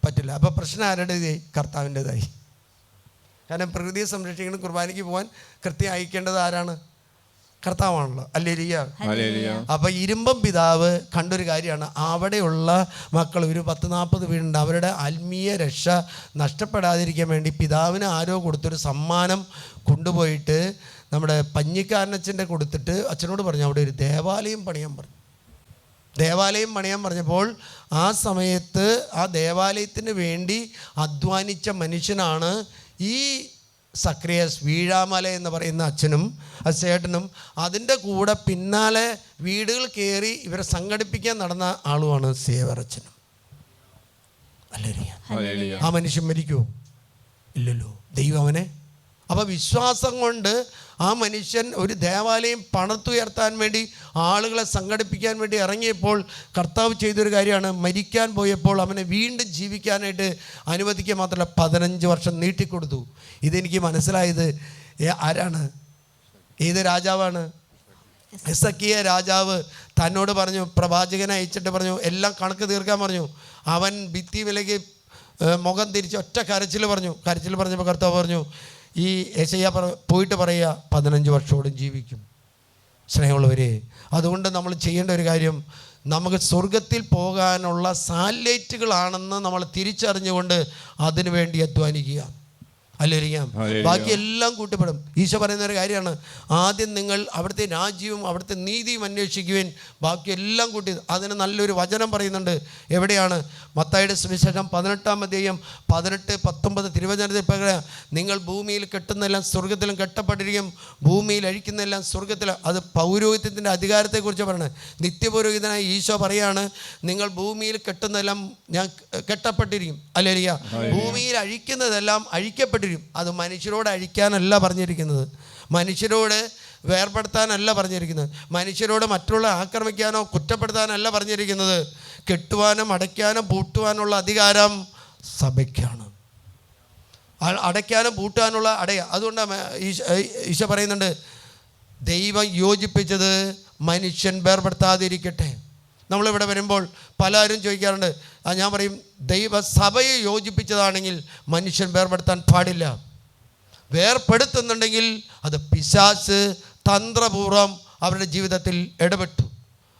പറ്റില്ല. അപ്പോൾ പ്രശ്നം ആരുടേതായി? കർത്താവിൻ്റെതായി. കാരണം പ്രകൃതിയെ സംരക്ഷിക്കുന്ന കുർബാനയ്ക്ക് പോകാൻ കൃത്യം അയക്കേണ്ടത് ആരാണ്? കർത്താവാണല്ലോ. അല്ലേലിയ. അപ്പോൾ ഇരുമ്പം പിതാവ് കണ്ടൊരു കാര്യമാണ്, അവിടെയുള്ള മക്കൾ ഒരു 10-40 വീടുണ്ട്, അവരുടെ ആത്മീയ രക്ഷ നഷ്ടപ്പെടാതിരിക്കാൻ വേണ്ടി പിതാവിന് ആരോ കൊടുത്തൊരു സമ്മാനം കൊണ്ടുപോയിട്ട് നമ്മുടെ പഞ്ഞിക്കാരനച്ഛൻ്റെ കൊടുത്തിട്ട് അച്ഛനോട് പറഞ്ഞു അവിടെ ഒരു ദേവാലയം പണിയാൻ പറഞ്ഞു. ദേവാലയം പണിയാൻ പറഞ്ഞപ്പോൾ ആ സമയത്ത് ആ ദേവാലയത്തിന് വേണ്ടി അധ്വാനിച്ച മനുഷ്യനാണ് ഈ സക്രിയസ് വീഴാമല എന്ന് പറയുന്ന അച്ഛനും ചേട്ടനും. അതിൻ്റെ കൂടെ പിന്നാലെ വീടുകൾ കയറി ഇവരെ സംഘടിപ്പിക്കാൻ നടന്ന ആളുമാണ് സേവറച്ചനും. അല്ലേ? ആ മനുഷ്യൻ മരിക്കുമോ? ഇല്ലല്ലോ. ദൈവം അവനെ. അപ്പോൾ വിശ്വാസം കൊണ്ട് ആ മനുഷ്യൻ ഒരു ദേവാലയം പണിതുയർത്താൻ വേണ്ടി ആളുകളെ സംഘടിപ്പിക്കാൻ വേണ്ടി ഇറങ്ങിയപ്പോൾ കർത്താവ് ചെയ്തൊരു കാര്യമാണ്, മരിക്കാൻ പോയപ്പോൾ അവനെ വീണ്ടും ജീവിക്കാനായിട്ട് അനുവദിക്കുക മാത്രമല്ല 15 വർഷം നീട്ടിക്കൊടുത്തു. ഇതെനിക്ക് മനസ്സിലായത് ആരാണ്? ഏത് രാജാവാണ്? എസക്കിയ രാജാവ് തന്നോട് പറഞ്ഞു, പ്രവാചകനെ അയച്ചിട്ട് പറഞ്ഞു, എല്ലാം കണക്ക് തീർക്കാൻ പറഞ്ഞു. അവൻ ഭിത്തി വിലക്ക് മുഖം തിരിച്ച് ഒറ്റ കരച്ചിൽ പറഞ്ഞപ്പോൾ കർത്താവ് പറഞ്ഞു, ഈ യെശയ്യാ പോയിട്ട് പറയുക 15 വർഷത്തോടും ജീവിക്കും. സ്നേഹമുള്ളവരെ, അതുകൊണ്ട് നമ്മൾ ചെയ്യേണ്ട ഒരു കാര്യം, നമുക്ക് സ്വർഗത്തിൽ പോകാനുള്ള സാറ്റലൈറ്റുകളാണെന്ന് നമ്മൾ തിരിച്ചറിഞ്ഞുകൊണ്ട് അതിനു വേണ്ടി അധ്വാനിക്കുക. അല്ലേരിക്കാം. ബാക്കി എല്ലാം കൂട്ടിപ്പെടും. ഈശോ പറയുന്ന ഒരു കാര്യമാണ്, ആദ്യം നിങ്ങൾ അവിടുത്തെ രാജ്യവും അവിടുത്തെ നീതിയും അന്വേഷിക്കുവാൻ, ബാക്കി എല്ലാം കൂട്ടി. അതിന് നല്ലൊരു വചനം പറയുന്നുണ്ട്. എവിടെയാണ്? മത്തായിയുടെ സുവിശേഷം 18-ാം അധ്യായം 18-19 തിരുവചനത്തിൽ പറയാം, നിങ്ങൾ ഭൂമിയിൽ കെട്ടുന്നതെല്ലാം സ്വർഗത്തിലും കെട്ടപ്പെട്ടിരിക്കും, ഭൂമിയിൽ അഴിക്കുന്നതെല്ലാം സ്വർഗത്തിലും. അത് പൗരോഹിത്യത്തിൻ്റെ അധികാരത്തെക്കുറിച്ച് പറയുന്നത്. നിത്യപൗരോഹിതനായ ഈശോ പറയാണ്, നിങ്ങൾ ഭൂമിയിൽ കെട്ടുന്നതെല്ലാം ഞാൻ കെട്ടപ്പെട്ടിരിക്കും. അല്ലേരിയ. ഭൂമിയിൽ അഴിക്കുന്നതെല്ലാം അഴിക്കപ്പെട്ടിരിക്കും. അത് മനുഷ്യരോട് അഴിക്കാനല്ല പറഞ്ഞിരിക്കുന്നത്, മനുഷ്യരോട് വേർപെടുത്താനല്ല പറഞ്ഞിരിക്കുന്നത്, മനുഷ്യരോട് മറ്റുള്ള ആക്രമിക്കാനോ കുറ്റപ്പെടുത്താനല്ല പറഞ്ഞിരിക്കുന്നത്. കെട്ടുവാനും അടയ്ക്കാനും പൂട്ടുവാനുള്ള അധികാരം സഭയ്ക്കാണ്. അടയ്ക്കാനും പൂട്ടാനുള്ള അതുകൊണ്ടാണ് ഈശോ പറയുന്നുണ്ട്, ദൈവം യോജിപ്പിച്ചത് മനുഷ്യൻ വേർപെടുത്താതിരിക്കട്ടെ. നമ്മളിവിടെ വരുമ്പോൾ പലരും ചോദിക്കാറുണ്ട്, ഞാൻ പറയും, ദൈവസഭയെ യോജിപ്പിച്ചതാണെങ്കിൽ മനുഷ്യൻ വേർപെടുത്താൻ പാടില്ല. വേർപെടുത്തുന്നുണ്ടെങ്കിൽ അത് പിശാച് തന്ത്രപൂർവ്വം അവരുടെ ജീവിതത്തിൽ ഇടപെട്ടു.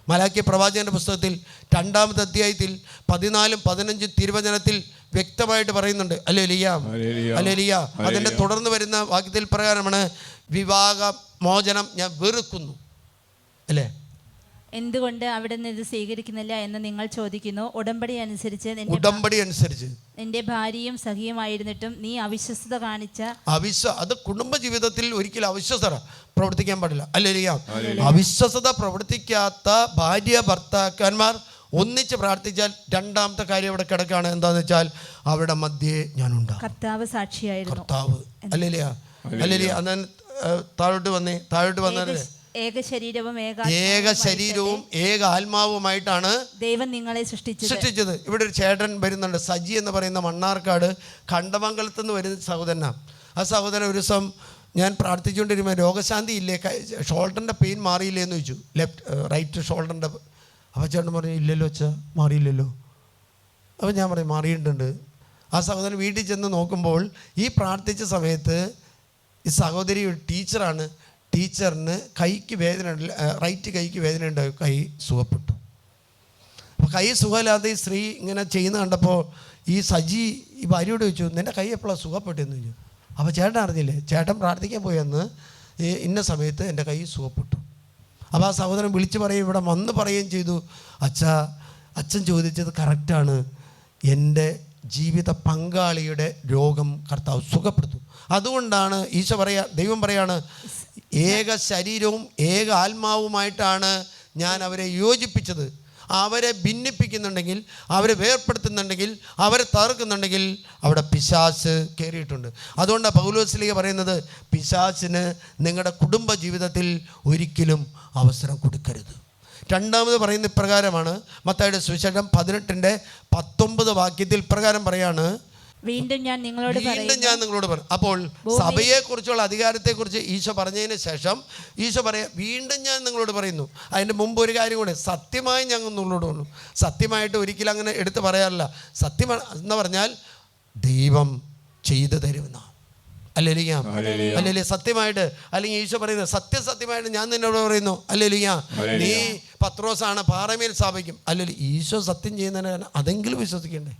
മലാക്കി പ്രവാചകൻ്റെ പുസ്തകത്തിൽ 2-ാമത്തെ അധ്യായത്തിൽ 14-15 തിരുവചനത്തിൽ വ്യക്തമായിട്ട് പറയുന്നുണ്ട്. അല്ലേലിയ. അതിൻ്റെ തുടർന്ന് വരുന്ന വാക്യത്തിൽ പ്രകാരമാണ്, വിവാഹ മോചനം ഞാൻ വെറുക്കുന്നു. അല്ലേ? എന്തുകൊണ്ട് അവിടുന്ന് ഇത് സ്വീകരിക്കുന്നില്ല എന്ന് നിങ്ങൾ ചോദിക്കുന്നു. ഉടമ്പടി അനുസരിച്ച് നിന്റെ ഭാര്യയും സഖിയുമായിരുന്നിട്ടും നീ അവിശ്വസ്തത കാണിച്ച അത് കുടുംബജീവിതത്തിൽ ഒരിക്കലും അവിശ്വസ്തത പ്രവർത്തിക്കാൻ പാടില്ല. അല്ലേലിയ. അവിശ്വസ്തത പ്രവർത്തിക്കാത്ത ഭാര്യ ഭർത്താക്കന്മാർ ഒന്നിച്ച് പ്രാർത്ഥിച്ചാൽ 2-ാമത്തെ കാര്യം അവിടെ കിടക്കാണ്. എന്താന്ന് വെച്ചാൽ അവരുടെ മധ്യേ ഞാനുണ്ടാകും. കർത്താവ് സാക്ഷിയായിരുന്നു. കർത്താവ്. അല്ലേലിയ. അന്ന് താഴോട്ട് വന്നേ ഏക ശരീരവും ഏക ആത്മാവുമായിട്ടാണ് ദൈവം നിങ്ങളെ സൃഷ്ടിച്ചത്. ഇവിടെ ഒരു ചേട്ടൻ വരുന്നുണ്ട്, സജി എന്ന് പറയുന്ന മണ്ണാർക്കാട് കണ്ടമംഗലത്ത് നിന്ന് വരുന്ന സഹോദരനാണ്. ആ സഹോദരൻ ഒരു ദിവസം ഞാൻ പ്രാർത്ഥിച്ചുകൊണ്ടിരിക്കുമ്പോൾ രോഗശാന്തി ഇല്ലേ, ഷോൾഡറിൻ്റെ പെയിൻ മാറിയില്ലേ എന്ന് ചോദിച്ചു. റൈറ്റ് ഷോൾഡറിൻ്റെ. അപ്പോൾ ചേട്ടൻ പറഞ്ഞു, ഇല്ലല്ലോ അച്ഛാ, മാറിയില്ലല്ലോ. അപ്പോൾ ഞാൻ പറയും, മാറിയിട്ടുണ്ട്. ആ സഹോദരൻ വീട്ടിൽ ചെന്ന് നോക്കുമ്പോൾ ഈ പ്രാർത്ഥിച്ച സമയത്ത് ഈ സഹോദരി ഒരു ടീച്ചറാണ്. ടീച്ചറിന് കൈക്ക് വേദന, റൈറ്റ് കൈക്ക് വേദന ഉണ്ടായി, കൈ സുഖപ്പെട്ടു. അപ്പോൾ കൈ സുഖമില്ലാതെ ഈ സ്ത്രീ ഇങ്ങനെ ചെയ്യുന്ന കണ്ടപ്പോൾ ഈ സജി ഈ ഭാര്യയോട് ചോദിച്ചു, നിൻ്റെ കൈ എപ്പോഴാണ് സുഖപ്പെട്ടെന്ന് ചോദിച്ചു. അപ്പോൾ ചേട്ടൻ അറിഞ്ഞില്ലേ, ചേട്ടൻ പ്രാർത്ഥിക്കാൻ പോയെന്ന് ഇന്ന സമയത്ത് എൻ്റെ കൈ സുഖപ്പെട്ടു. അപ്പോൾ ആ സഹോദരൻ വിളിച്ച് പറയും, ഇവിടെ വന്ന് പറയുകയും ചെയ്തു, അച്ഛൻ ചോദിച്ചത് കറക്റ്റാണ്, എൻ്റെ ജീവിത പങ്കാളിയുടെ രോഗം കർത്താവ് സുഖപ്പെടുത്തും. അതുകൊണ്ടാണ് ഈശോ ദൈവം പറയാണ്, ഏക ശരീരവും ഏക ആത്മാവുമായിട്ടാണ് ഞാൻ അവരെ യോജിപ്പിച്ചത്. അവരെ ഭിന്നിപ്പിക്കുന്നുണ്ടെങ്കിൽ, അവരെ വേർപ്പെടുത്തുന്നുണ്ടെങ്കിൽ, അവരെ തകർക്കുന്നുണ്ടെങ്കിൽ അവിടെ പിശാച് കയറിയിട്ടുണ്ട്. അതുകൊണ്ടാണ് പൗലോസ്ലീഹ പറയുന്നത്, പിശാചിന് നിങ്ങളുടെ കുടുംബ ജീവിതത്തിൽ ഒരിക്കലും അവസരം കൊടുക്കരുത്. രണ്ടാമത് പറയുന്ന ഇപ്രകാരമാണ്, മത്തായിയുടെ സുവിശേഷം 18:19 വാക്യത്തിൽ ഇപ്രകാരം പറയാണ്, വീണ്ടും ഞാൻ നിങ്ങളോട് പറയും. അപ്പോൾ സഭയെക്കുറിച്ചുള്ള അധികാരത്തെക്കുറിച്ച് ഈശോ പറഞ്ഞതിന് ശേഷം ഈശോ പറയാം, വീണ്ടും ഞാൻ നിങ്ങളോട് പറയുന്നു. അതിൻ്റെ മുമ്പ് ഒരു കാര്യം കൂടെ, സത്യമായി ഞങ്ങൾ നിങ്ങളോട് പറഞ്ഞു. സത്യമായിട്ട് ഒരിക്കലും അങ്ങനെ എടുത്ത് പറയാറില്ല. സത്യം എന്ന് പറഞ്ഞാൽ ദൈവം ചെയ്തു തരുമെന്നാണ്. അല്ലേലൂയ. സത്യമായിട്ട്, അല്ലെങ്കിൽ ഈശോ പറയുന്നത് സത്യമായിട്ട് ഞാൻ നിന്നോട് പറയുന്നു, അല്ലേലൂയ. നീ പത്രോസാണ്, പാറമേൽ സ്ഥാപിക്കും. അല്ലെങ്കിൽ ഈശോ സത്യം ചെയ്യുന്നതിന് അതെങ്കിലും വിശ്വസിക്കണ്ടേ?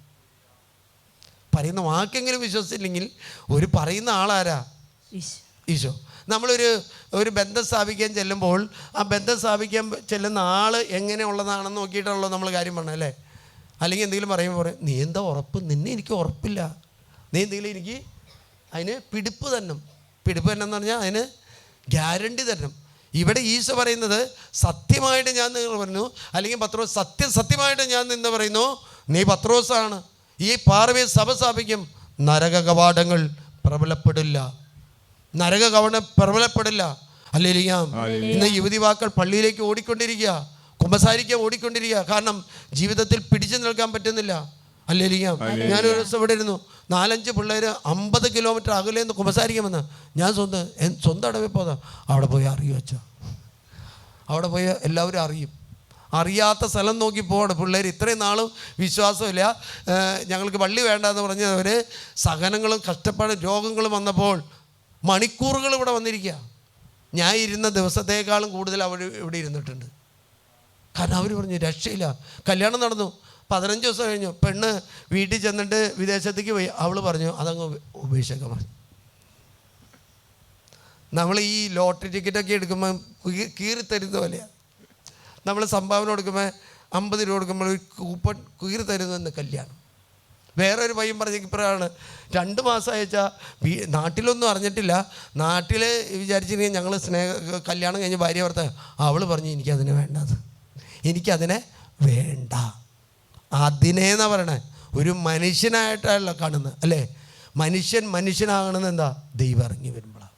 പറയുന്ന വാക്കെങ്കിലും വിശ്വസിച്ചില്ലെങ്കിൽ ഒരു പറയുന്ന ആളാരാ? ഈശോ. നമ്മളൊരു ബന്ധം സ്ഥാപിക്കാൻ ചെല്ലുമ്പോൾ ആ ബന്ധം സ്ഥാപിക്കാൻ ചെല്ലുന്ന ആൾ എങ്ങനെയുള്ളതാണെന്ന് നോക്കിയിട്ടുള്ളൂ നമ്മൾ കാര്യം പറഞ്ഞത്, അല്ലേ? അല്ലെങ്കിൽ എന്തെങ്കിലും പറയുമ്പോൾ പറയും, നീ എന്താ ഉറപ്പ്? നിന്നെ എനിക്ക് ഉറപ്പില്ല. നീ എന്തെങ്കിലും എനിക്ക് അതിന് പിടിപ്പ് തരണം എന്ന് പറഞ്ഞാൽ അതിന് ഗ്യാരണ്ടി തരണം. ഇവിടെ ഈശോ പറയുന്നത് സത്യമായിട്ട് ഞാൻ നിങ്ങൾ പറഞ്ഞു, അല്ലെങ്കിൽ പത്രോസ് സത്യമായിട്ട് ഞാൻ നിന്ന് പറയുന്നു, നീ പത്രോസാണ്, ഈ പാറമേൽ സഭ സ്ഥാപിക്കും, നരക കവാടങ്ങൾ പ്രബലപ്പെടില്ല. ഹല്ലേലൂയ. ഇന്ന് യുവതിവാക്കൾ പള്ളിയിലേക്ക് ഓടിക്കൊണ്ടിരിക്കുക, കുമ്പസാരിക്കാൻ ഓടിക്കൊണ്ടിരിക്കുക. കാരണം ജീവിതത്തിൽ പിടിച്ചു നിൽക്കാൻ പറ്റുന്നില്ല. ഹല്ലേലൂയ. ഞാനൊരു ദിവസം ഇവിടെ ഇരുന്നു, 4-5 പിള്ളേർ 50 കിലോമീറ്റർ അകലേന്ന് കുമ്പസാരിക്കാമെന്ന്. ഞാൻ സ്വന്തം അടവിൽ പോകാം. അവിടെ പോയി അറിയും വെച്ചാൽ, അവിടെ പോയി എല്ലാവരും അറിയും. അറിയാത്ത സ്ഥലം നോക്കി പോകണം പിള്ളേർ. ഇത്രയും നാളും വിശ്വാസമില്ല, ഞങ്ങൾക്ക് പള്ളി വേണ്ടെന്ന് പറഞ്ഞവർ സഹനങ്ങളും കഷ്ടപ്പാടും രോഗങ്ങളും വന്നപ്പോൾ മണിക്കൂറുകൾ ഇവിടെ വന്നിരിക്കുക. ഞാൻ ഇരുന്ന ദിവസത്തേക്കാളും കൂടുതൽ അവർ ഇവിടെ ഇരുന്നിട്ടുണ്ട്. കാരണം അവർ പറഞ്ഞു രക്ഷയില്ല. കല്യാണം നടന്നു, 15 ദിവസം കഴിഞ്ഞു, പെണ്ണ് വീട്ടിൽ ചെന്നിട്ട് വിദേശത്തേക്ക് പോയി. അവൾ പറഞ്ഞു അതങ്ങ് ഉപേക്ഷിക്കാൻ പറഞ്ഞു. നമ്മൾ ഈ ലോട്ടറി ടിക്കറ്റൊക്കെ എടുക്കുമ്പോൾ കീറിത്തരുന്ന പോലെയാണ്. നമ്മൾ സംഭാവന കൊടുക്കുമ്പോൾ 50 രൂപ കൊടുക്കുമ്പോൾ ഒരു കൂപ്പൺ കീറി തരുന്നതെന്ന് കല്യാണം. വേറൊരു പയ്യൻ പറഞ്ഞിപ്പോഴാണ് 2 മാസം അയച്ചാൽ നാട്ടിലൊന്നും അറിഞ്ഞിട്ടില്ല. നാട്ടിൽ വിചാരിച്ചിട്ടുണ്ടെങ്കിൽ ഞങ്ങൾ കല്യാണം കഴിഞ്ഞ് ഭാര്യ ഭർത്താവ്. അവൾ പറഞ്ഞു എനിക്കതിനെ വേണ്ട. അതിനേന്നാ പറയണേ. ഒരു മനുഷ്യനായിട്ടല്ല കാണുന്നത്, അല്ലേ? മനുഷ്യനാകണമെന്ന് എന്താ? ദൈവം ഇറങ്ങി വരുമ്പോഴാണ്.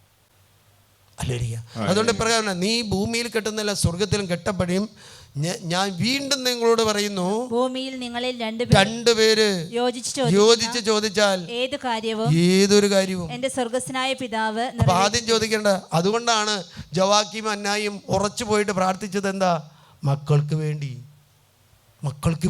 ഹല്ലേലൂയ. അതുകൊണ്ട് പ്രകാരം നീ ഭൂമിയിൽ കെട്ടുന്നില്ല, സ്വർഗത്തിലും കെട്ടപ്പെടും. ഞാൻ വീണ്ടും നിങ്ങളോട് പറയുന്നു, ഭൂമിയിൽ നിങ്ങളിൽ രണ്ടുപേര് യോജിച്ച് ചോദിച്ചാൽ ഏതൊരു കാര്യവും എൻ്റെ സ്വർഗ്ഗസ്ഥനായ പിതാവ്. ആദ്യം ചോദിക്കേണ്ട. അതുകൊണ്ടാണ് ജോവാക്കിയും അന്നായും ഉറച്ചു പോയിട്ട് പ്രാർത്ഥിച്ചത് എന്താ? മക്കൾക്ക്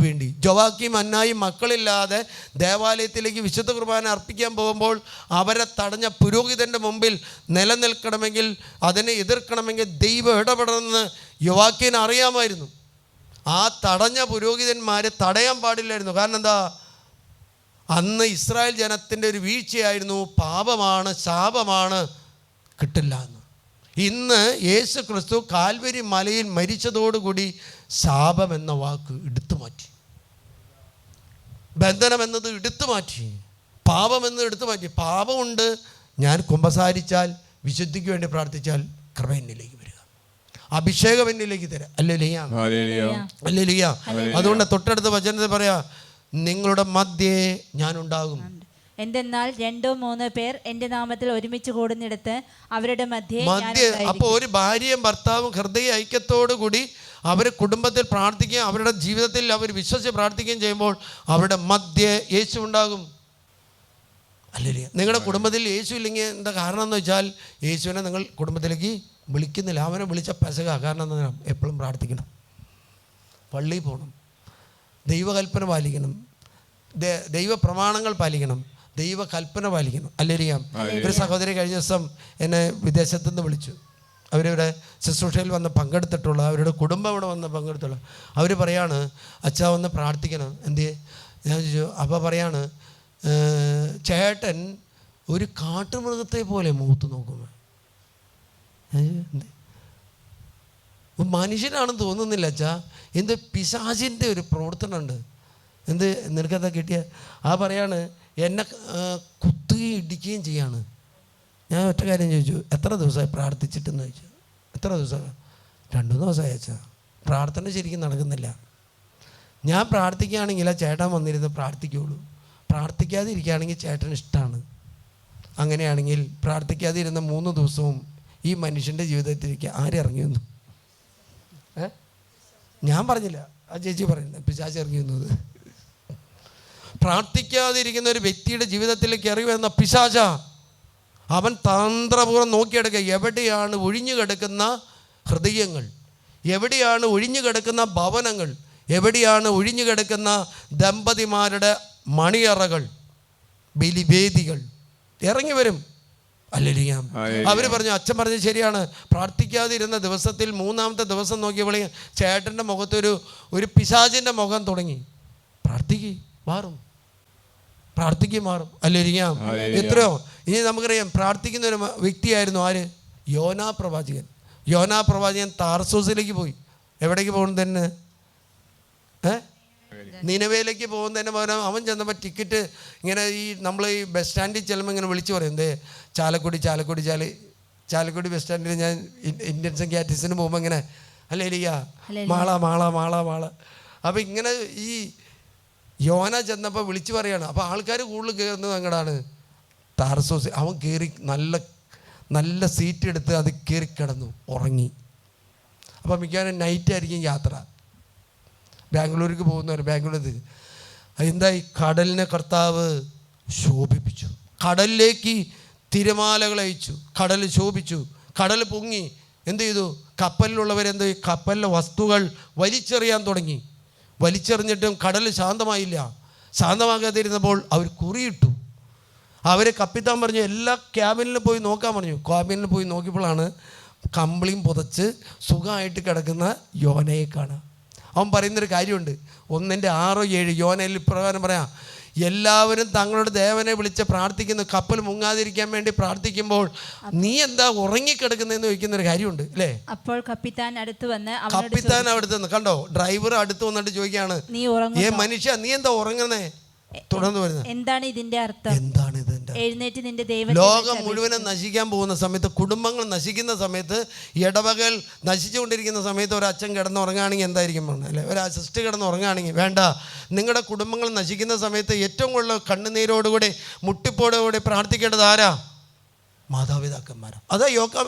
വേണ്ടി. ജോവാക്കിയും അന്നായും മക്കളില്ലാതെ ദേവാലയത്തിലേക്ക് വിശുദ്ധ കുർബാന അർപ്പിക്കാൻ പോകുമ്പോൾ അവരെ തടഞ്ഞ പുരോഹിതൻ്റെ മുമ്പിൽ നിലനിൽക്കണമെങ്കിൽ, അതിനെ എതിർക്കണമെങ്കിൽ ദൈവം ഇടപെടണമെന്ന് യോവാക്കിന് അറിയാമായിരുന്നു. ആ തടഞ്ഞ പുരോഹിതന്മാരെ തടയാൻ പാടില്ലായിരുന്നു. കാരണം എന്താ? അന്ന് ഇസ്രായേൽ ജനത്തിൻ്റെ ഒരു വീഴ്ചയായിരുന്നു. പാപമാണ്, ശാപമാണ്, കിട്ടില്ല എന്ന്. ഇന്ന് യേശു ക്രിസ്തു കാൽവരി മലയിൽ മരിച്ചതോടുകൂടി ശാപം എന്ന വാക്ക് എടുത്തു മാറ്റി, ബന്ധനം എന്നത് എടുത്തു മാറ്റി, പാപം എന്നത് എടുത്തു മാറ്റി. പാപമുണ്ട്, ഞാൻ കുമ്പസാരിച്ചാൽ, വിശുദ്ധിക്ക് വേണ്ടി പ്രാർത്ഥിച്ചാൽ കൃപ എന്നിലേക്ക് വരിക, അഭിഷേകം എന്നിലേക്ക് തരാം. ഹല്ലേലൂയ. അതുകൊണ്ട് തൊട്ടടുത്ത വചനത്തിൽ പറയാ, നിങ്ങളുടെ മധ്യേ ഞാനുണ്ടാകും. എന്തെന്നാൽ 2-3 പേർ എൻ്റെ നാമത്തിൽ ഒരുമിച്ച് കൂടുന്നിടത്ത് അവരുടെ മധ്യേ. അപ്പോൾ ഒരു ഭാര്യയും ഭർത്താവും ഹൃദയ ഐക്യത്തോടു കൂടി അവർ കുടുംബത്തിൽ പ്രാർത്ഥിക്കുകയും അവരുടെ ജീവിതത്തിൽ അവർ വിശ്വസിച്ച് പ്രാർത്ഥിക്കുകയും ചെയ്യുമ്പോൾ അവരുടെ മധ്യേ യേശു ഉണ്ടാകും. ഹല്ലേലൂയ. നിങ്ങളുടെ കുടുംബത്തിൽ യേശു ഇല്ലെങ്കിൽ എന്താ കാരണം എന്ന് വെച്ചാൽ, യേശുവിനെ നിങ്ങൾ കുടുംബത്തിലേക്ക് വിളിക്കുന്നില്ല. അവനെ വിളിച്ച പെസക. കാരണം എന്താ? എപ്പോഴും പ്രാർത്ഥിക്കണം, പള്ളിയിൽ പോകണം, ദൈവകൽപ്പന പാലിക്കണം, ദൈവ പ്രമാണങ്ങൾ പാലിക്കണം, ദൈവകൽപ്പന പാലിക്കണം. ഹല്ലേലൂയ. ഒരു സഹോദരി കഴിഞ്ഞ ദിവസം എന്നെ വിദേശത്തു നിന്ന് വിളിച്ചു. അവരിവിടെ ശുശ്രൂഷയിൽ വന്ന് പങ്കെടുത്തിട്ടുള്ള, അവരുടെ കുടുംബം ഇവിടെ വന്ന് പങ്കെടുത്തുള്ള, അവർ പറയാണ് അച്ഛാ ഒന്ന് പ്രാർത്ഥിക്കണം. എന്തേ ഞാൻ ചോദിച്ചു. അപ്പോൾ പറയാണ് ചേട്ടൻ ഒരു കാട്ടുമൃഗത്തെ പോലെ മുഖത്ത് നോക്കുമ്പോൾ മനുഷ്യനാണെന്ന് തോന്നുന്നില്ല അച്ഛാ, എന്ത് പിശാചിൻ്റെ ഒരു പ്രവർത്തനമുണ്ട്. എന്ത് നിനക്കെന്താ കിട്ടിയ? ആ പറയാണ് എന്നെ കുത്തുകയും ഇടിക്കുകയും ചെയ്യാണ്. ഞാൻ ഒറ്റ കാര്യം ചോദിച്ചു, എത്ര ദിവസമായി പ്രാർത്ഥിച്ചിട്ടെന്ന് ചോദിച്ചു. എത്ര ദിവസമായി? 2 ദിവസമായി അച്ഛാ, പ്രാർത്ഥന ശരിക്കും നടക്കുന്നില്ല. ഞാൻ പ്രാർത്ഥിക്കുകയാണെങ്കിൽ ആ ചേട്ടൻ വന്നിരുന്ന് പ്രാർത്ഥിക്കുകയുള്ളൂ, പ്രാർത്ഥിക്കാതെ ഇരിക്കുകയാണെങ്കിൽ ചേട്ടന് ഇഷ്ടമാണ്. അങ്ങനെയാണെങ്കിൽ പ്രാർത്ഥിക്കാതെ ഇരുന്ന 3 ദിവസവും ഈ മനുഷ്യൻ്റെ ജീവിതത്തിലേക്ക് ആരിറങ്ങി വന്നു? ഞാൻ പറഞ്ഞില്ല, ആ ചേച്ചി പറയുന്നത് പിശാച് ഇറങ്ങി വന്നത്. പ്രാർത്ഥിക്കാതെ ഇരിക്കുന്ന ഒരു വ്യക്തിയുടെ ജീവിതത്തിലേക്ക് ഇറങ്ങി വരുന്ന പിശാച, അവൻ തന്ത്രപൂർവ്വം നോക്കിയെടുക്കുക എവിടെയാണ് ഒഴിഞ്ഞു കിടക്കുന്ന ഹൃദയങ്ങൾ, എവിടെയാണ് ഒഴിഞ്ഞു കിടക്കുന്ന ഭവനങ്ങൾ, എവിടെയാണ് ഒഴിഞ്ഞു കിടക്കുന്ന ദമ്പതിമാരുടെ മണിയറകൾ, ബലിവേദികൾ. ഇറങ്ങി വരും. അല്ലെങ്കിലും അവർ പറഞ്ഞു, അച്ഛൻ പറഞ്ഞത് ശരിയാണ്. പ്രാർത്ഥിക്കാതിരുന്ന ദിവസത്തിൽ 3-ാമത്തെ ദിവസം നോക്കിയപ്പോൾ ചേട്ടൻ്റെ മുഖത്തൊരു പിശാചിൻ്റെ മുഖം തുടങ്ങി. മാറും, പ്രാർത്ഥിക്കും മാറും. അല്ലെങ്കിലും എത്രയോ. ഇനി നമുക്കറിയാം, പ്രാർത്ഥിക്കുന്ന ഒരു വ്യക്തിയായിരുന്നു ആര്? യോനാ പ്രവാചകൻ. യോനാ പ്രവാചകൻ താർസോസിലേക്ക് പോയി. എവിടേക്ക് പോകുന്നത് തന്നെ? നിനവേലേക്ക് പോകുന്നതിന് പകരം അവൻ ചെന്നപ്പോൾ ടിക്കറ്റ് ഇങ്ങനെ നമ്മൾ ഈ ബസ് സ്റ്റാൻഡിൽ ചെല്ലുമ്പോൾ ഇങ്ങനെ വിളിച്ചു പറയും, എന്തേ ചാലക്കുടി ബസ് സ്റ്റാൻഡിൽ ഞാൻ ഇന്ത്യൻ സംഖ്യാറ്റിസിന് പോകുമ്പോൾ ഇങ്ങനെ അല്ലേലിയ മാള. അപ്പോൾ ഇങ്ങനെ ഈ യോന ചെന്നപ്പോൾ വിളിച്ചു പറയാണ്. അപ്പോൾ ആൾക്കാർ കൂടുതൽ കയറുന്നത് അങ്ങടാണ് താർസോസ്. അവൻ കയറി നല്ല സീറ്റ് എടുത്ത് അത് കയറി കിടന്നു ഉറങ്ങി. അപ്പോൾ മിക്കവാറും നൈറ്റായിരിക്കും യാത്ര. ബാംഗ്ലൂർക്ക് പോകുന്നവർ ബാംഗ്ലൂരിൽ എന്തായി? കടലിനെ കർത്താവ് ശോഭിപ്പിച്ചു. കടലിലേക്ക് തിരമാലകൾ അയച്ചു. കടൽ ശോഭിച്ചു, കടൽ പൊങ്ങി. എന്ത് ചെയ്തു? കപ്പലിലുള്ളവരെന്ത്? കപ്പലിലെ വസ്തുക്കൾ വലിച്ചെറിയാൻ തുടങ്ങി. വലിച്ചെറിഞ്ഞിട്ടും കടൽ ശാന്തമായില്ല. ശാന്തമാകാതിരുന്നപ്പോൾ അവർ കുറിയിട്ടു. അവരെ കപ്പിത്താൻ പറഞ്ഞു എല്ലാ ക്യാബിനിലും പോയി നോക്കാൻ പറഞ്ഞു. ക്യാബിനിൽ പോയി നോക്കിയപ്പോഴാണ് കമ്പിളിയും പുതച്ച് സുഖമായിട്ട് കിടക്കുന്ന യോനയെ കാണാം. അവൻ പറയുന്നൊരു കാര്യമുണ്ട്, 1:6-7 യോനയിൽ ഇപ്രകാരം പറയാം, എല്ലാവരും തങ്ങളുടെ ദേവനെ വിളിച്ച് പ്രാർത്ഥിക്കുന്നു. കപ്പൽ മുങ്ങാതിരിക്കാൻ വേണ്ടി പ്രാർത്ഥിക്കുമ്പോൾ നീ എന്താ ഉറങ്ങിക്കിടക്കുന്നതെന്ന് ചോദിക്കുന്നൊരു കാര്യമുണ്ട് അല്ലേ? അപ്പോൾ കപ്പിത്താൻ അടുത്ത് വന്ന് കണ്ടോ, ഡ്രൈവർ അടുത്ത് വന്നിട്ട് ചോദിക്കുകയാണ്, മനുഷ്യ നീ എന്താ ഉറങ്ങുന്നേ? തുടർന്ന് വരുന്നത് എന്താണ് ഇതിന്റെ അർത്ഥം? എന്താണ് ഇതിന്റെ? എഴുന്നേറ്റ് നിന്റെ ദൈവം. ലോകം മുഴുവനും നശിക്കാൻ പോകുന്ന സമയത്ത്, കുടുംബങ്ങൾ നശിക്കുന്ന സമയത്ത്, ഇടവകൾ നശിച്ചുകൊണ്ടിരിക്കുന്ന സമയത്ത് ഒരു അച്ഛൻ കിടന്നുറങ്ങുകയാണെങ്കിൽ എന്തായിരിക്കും പറഞ്ഞത് അല്ലേ? ഒരു സിസ്റ്റർ കിടന്നുറങ്ങുകയാണെങ്കിൽ വേണ്ട. നിങ്ങളുടെ കുടുംബങ്ങൾ നശിക്കുന്ന സമയത്ത് ഏറ്റവും കൂടുതൽ കണ്ണുനീരോടുകൂടി മുട്ടിപ്പോടുകൂടി പ്രാർത്ഥിക്കേണ്ടത് ആരാ? മാതാപിതാക്കന്മാരാ. അതാ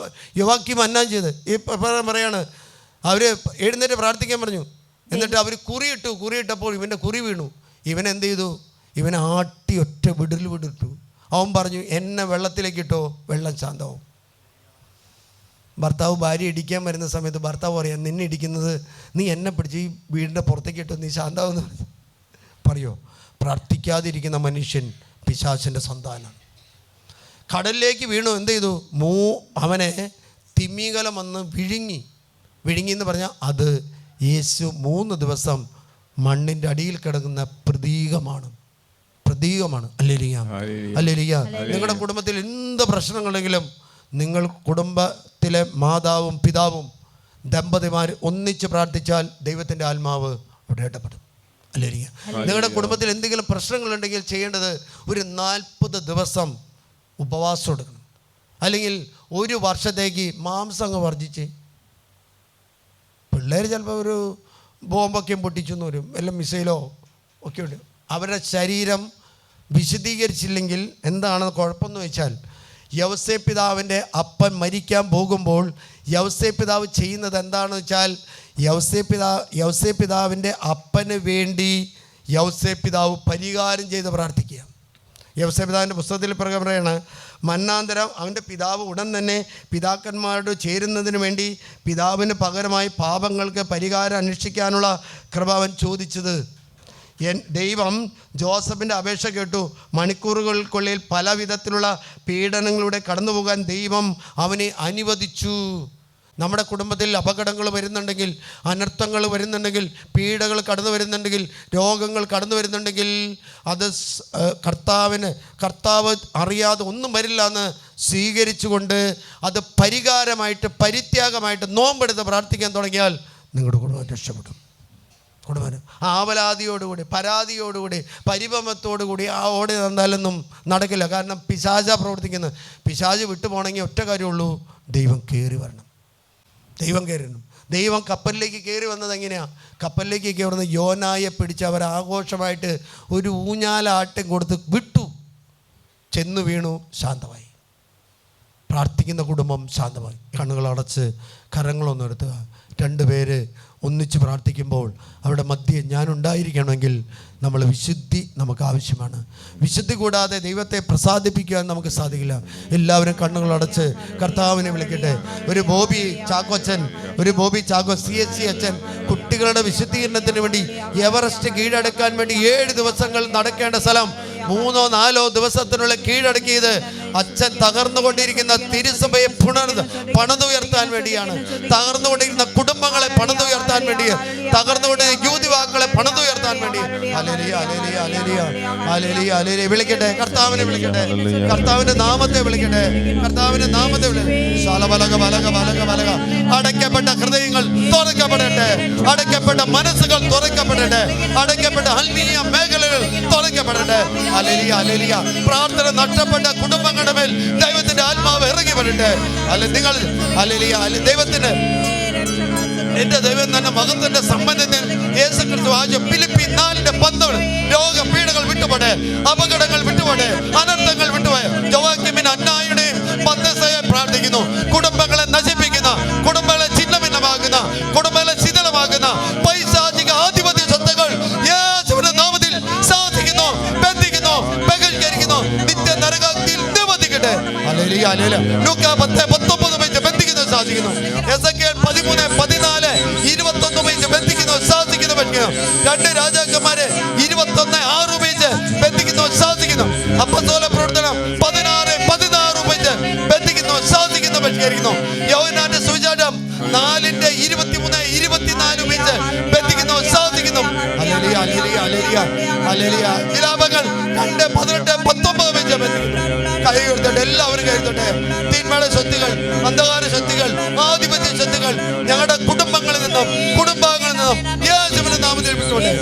യോവാക്യം അന്നാൻ ചെയ്ത് ഈ പറയാണ്. അവർ എഴുന്നേറ്റ് പ്രാർത്ഥിക്കാൻ പറഞ്ഞു. എന്നിട്ട് അവർ കുറിയിട്ടപ്പോൾ ഇവൻ്റെ കുറി വീണു. ഇവൻ എന്ത് ചെയ്തു? ഇവനെ ആട്ടി ഒറ്റ വിടിട്ടു. അവൻ പറഞ്ഞു, എന്നെ വെള്ളത്തിലേക്ക് ഇട്ടോ, വെള്ളം ശാന്തവും. ഭർത്താവ് ഭാര്യ ഇടിക്കാൻ വരുന്ന സമയത്ത് ഭർത്താവ് പറയാം, നിന്നെ ഇടിക്കുന്നത് നീ എന്നെ പിടിച്ച് ഈ വീടിൻ്റെ പുറത്തേക്ക് ഇട്ടോ, നീ ശാന്താവെന്ന് പറയോ? പ്രാർത്ഥിക്കാതിരിക്കുന്ന മനുഷ്യൻ പിശാചിൻ്റെ സന്താനമാണ്. കടലിലേക്ക് വീണു. എന്ത് ചെയ്തു? അവനെ തിമിംഗലം വന്ന് വിഴുങ്ങി എന്ന് പറഞ്ഞാൽ അത് യേശു 3 ദിവസം മണ്ണിൻ്റെ അടിയിൽ കിടക്കുന്ന പ്രതീകമാണ്. അല്ലേലിയ. നിങ്ങളുടെ കുടുംബത്തിൽ എന്ത് പ്രശ്നങ്ങളുണ്ടെങ്കിലും നിങ്ങൾ കുടുംബത്തിലെ മാതാവും പിതാവും ദമ്പതിമാർ ഒന്നിച്ച് പ്രാർത്ഥിച്ചാൽ ദൈവത്തിൻ്റെ ആത്മാവ് അവിടെ ഇടപെടും. അല്ലേലിയ. നിങ്ങളുടെ കുടുംബത്തിൽ എന്തെങ്കിലും പ്രശ്നങ്ങളുണ്ടെങ്കിൽ ചെയ്യേണ്ടത് ഒരു 40 ദിവസം ഉപവാസം എടുക്കണം. അല്ലെങ്കിൽ 1 വർഷത്തേക്ക് മാംസം വർജിച്ച്. പിള്ളേർ ചിലപ്പോൾ ഒരു ബോംബൊക്കെ പൊട്ടിച്ചെന്ന് വരും, വല്ല മിസൈലോ ഒക്കെ ഉണ്ട്. അവരുടെ ശരീരം വിശദീകരിച്ചില്ലെങ്കിൽ എന്താണ് കുഴപ്പമെന്ന് വെച്ചാൽ, യവസേ പിതാവിൻ്റെ അപ്പൻ മരിക്കാൻ പോകുമ്പോൾ യവസേ പിതാവ് ചെയ്യുന്നത് എന്താണെന്ന് വെച്ചാൽ, യവസേ പിതാവിൻ്റെ അപ്പന് വേണ്ടി യവസേ പിതാവ് പരിഹാരം ചെയ്ത് പ്രാർത്ഥിക്കുക. യവസേ പിതാവിൻ്റെ പുസ്തകത്തിൽ പ്രകാരം പറയാണ്, മന്നാന്തരം അവൻ്റെ പിതാവ് ഉടൻ തന്നെ പിതാക്കന്മാരോട് ചേരുന്നതിന് വേണ്ടി പിതാവിന് പകരമായി പാപങ്ങൾക്ക് പരിഹാരം അന്വേഷിക്കാനുള്ള കൃപ അവൻ ചോദിച്ചത്. ദൈവം ജോസഫിൻ്റെ അപേക്ഷ കേട്ടു. മണിക്കൂറുകൾക്കുള്ളിൽ പല വിധത്തിലുള്ള പീഡനങ്ങളിലൂടെ കടന്നു പോകാൻ ദൈവം അവനെ അനുവദിച്ചു. നമ്മുടെ കുടുംബത്തിൽ അപകടങ്ങൾ വരുന്നുണ്ടെങ്കിൽ, അനർത്ഥങ്ങൾ വരുന്നുണ്ടെങ്കിൽ, പീഡകൾ കടന്നു വരുന്നുണ്ടെങ്കിൽ, രോഗങ്ങൾ കടന്നു വരുന്നുണ്ടെങ്കിൽ, അത് കർത്താവ് അറിയാതെ ഒന്നും വരില്ല എന്ന് സ്വീകരിച്ചുകൊണ്ട് അത് പരിഹാരമായിട്ട്, പരിത്യാഗമായിട്ട് നോമ്പെടുത്ത് പ്രാർത്ഥിക്കാൻ തുടങ്ങിയാൽ നിങ്ങളുടെ കുടുംബം രക്ഷപ്പെടും. കുടുംബം ആവലാതിയോടുകൂടി, പരാതിയോടുകൂടി, പരിഭവത്തോടുകൂടി ആ ഓടി നടന്നാലൊന്നും നടക്കില്ല. കാരണം പിശാചാ പ്രവർത്തിക്കുന്നത്. പിശാച് വിട്ടുപോകണമെങ്കിൽ ഒറ്റ കാര്യമുള്ളൂ, ദൈവം കയറി വരണം. ദൈവം കയറണം. ദൈവം കപ്പലിലേക്ക് കയറി വന്നത് എങ്ങനെയാണ്? കപ്പലിലേക്ക് കയറുന്ന യോനായെ പിടിച്ച് അവർ ആഘോഷമായിട്ട് ഒരു ഊഞ്ഞാലാട്ടം കൊടുത്ത് വിട്ടു. ചെന്നു വീണു, ശാന്തമായി. പ്രാർത്ഥിക്കുന്ന കുടുംബം ശാന്തമായി. കണ്ണുകളടച്ച് കരങ്ങളൊന്നും എടുത്തുക. രണ്ടുപേര് ഒന്നിച്ച് പ്രാർത്ഥിക്കുമ്പോൾ അവിടെ മധ്യേ ഞാനുണ്ടായിരിക്കണമെങ്കിൽ നമ്മൾ വിശുദ്ധി നമുക്ക് ആവശ്യമാണ്. വിശുദ്ധി കൂടാതെ ദൈവത്തെ പ്രസാദിപ്പിക്കാൻ നമുക്ക് സാധിക്കില്ല. എല്ലാവരും കണ്ണുകളടച്ച് കർത്താവിനെ വിളിക്കട്ടെ. ഒരു ബോബി ചാക്കോ CSC അച്ഛൻ കുട്ടികളുടെ വിശുദ്ധീകരണത്തിന് വേണ്ടി എവറസ്റ്റ് കീഴടക്കാൻ വേണ്ടി 7 ദിവസങ്ങൾ നടക്കേണ്ട സ്ഥലം 3-4 ദിവസത്തിനുള്ളിൽ കീഴടക്കിയത് അച്ഛൻ തകർന്നുകൊണ്ടിരിക്കുന്ന തിരുസഭയെ പണിതുയർത്താൻ വേണ്ടിയാണ്. തകർന്നുകൊണ്ടിരിക്കുന്ന കുടുംബങ്ങളെ പണിതുയർത്താൻ വേണ്ടി, തകർന്നുകൊണ്ടിരിക്കുന്ന യുവതിവാക്കളെ പണിതുയർത്താൻ വേണ്ടി. വിളിക്കട്ടെ, കർത്താവിനെ വിളിക്കട്ടെ, കർത്താവിന്റെ നാമത്തെ വിളിക്കട്ടെ, കർത്താവിന്റെ നാമത്തെ വിളിക്കട്ടെ. അടയ്ക്കപ്പെട്ട ഹൃദയങ്ങൾ തുറക്കപ്പെടട്ടെ, അടയ്ക്കപ്പെട്ട മനസ്സുകൾ തുറക്കപ്പെടട്ടെ, അടയ്ക്കപ്പെട്ട ആത്മീയ മേഖലകൾ തുറക്കപ്പെടട്ടെ. പ്രാർത്ഥന നഷ്ടപ്പെട്ട കുടുംബങ്ങളുടെ മേൽ ദൈവത്തിന്റെ ആത്മാവ് ഇറങ്ങി വരട്ടെ. ദൈവത്തിന് എന്റെ ദൈവം തന്നെ മകത്തിന്റെ സമ്പന്നൻ യേശുക്രിസ്തു ആദ്യം ഫിലിപ്പിയർ 4:19 രോഗപീഠകൾ വിട്ടുപോട്ടെ, അപകടങ്ങൾ വിട്ടുപോട്ടെ, അനർത്ഥങ്ങൾ വിട്ടുപോയ ജോവാക്കിമിൻ അന്നായുടെയും പന്തസയെ പ്രാർത്ഥിക്കുന്നു. കുടുംബങ്ങളെ നശിപ്പിക്കുന്ന, കുടുംബങ്ങളെ ഛിന്നഭിന്നമാകുന്ന, കുടുംബങ്ങളെ ശിഥിലമാകുന്ന പൈശാചിക ആധിപത്യ സ്വത്തുക്കൾ യേശുവിന്റെ നാമത്തിൽ സാധിക്കുന്നു, ബന്ധിക്കുന്നു, ബഹിഷ്കരിക്കുന്നു. നിത്യ നരകാഗ്നിയിൽ നിവർത്തിക്കട്ടെ. ലൂക്കാ 10:19 വെച്ച് ബന്ധിക്കുന്നു, സാധിക്കുന്നു. എസെക്കിയേൽ 13:14-21 വെച്ച് ബന്ധിക്കുന്നു, സാധിക്കുന്നു, ബന്ധിക്കുന്നു. 2 രാജാക്കന്മാരെ 21:6 വെച്ച് ബന്ധിക്കുന്നു, സാധിക്കുന്നു. അപ്പോസ്തല പ്രവർത്തനം 16:16 വെച്ച് ബന്ധിക്കുന്നു, സാധിക്കുന്നു, ബന്ധിക്കുന്നു. യോഹന്നാന്റെ സുവിശേഷം 4:23-24 വെച്ച് ബന്ധിക്കുന്നു, സാധിക്കുന്നു. വിലാപങ്ങൾ 2:18-19 വെച്ച് ബന്ധിക്കുന്നു. കൈ ഉയർത്തട്ടെ, എല്ലാവരും കൈ ഉയർത്തട്ടെ. തിന്മയുടെ ശക്തികൾ, അന്ധകാര ശക്തികൾ, ആധിപത്യ ശക്തികൾ ഞങ്ങളുടെ കുടുംബങ്ങളിൽ നിന്നും കുടുംബാംഗങ്ങളിൽ നിന്നും യേശുവിന്റെ നാമത്തിൽ വിട്ടുകൊണ്ടേ.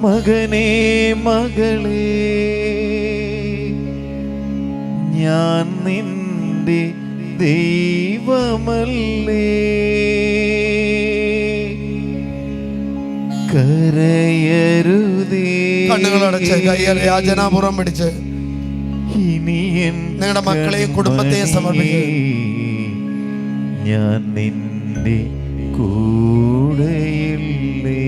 മകനേ മകളേ, ഞാൻ നിന്റെ ദൈവമല്ലേ, കരയരുതേ. കണ്ണുകളടച്ച് കൈകൾ യാചനാപൂർവം പിടിച്ച് ഇനി നിങ്ങളുടെ മക്കളെയും കുടുംബത്തെയും സമർപ്പിക്കുക. ഞാൻ നിന്റെ കൂടെയില്ലേ.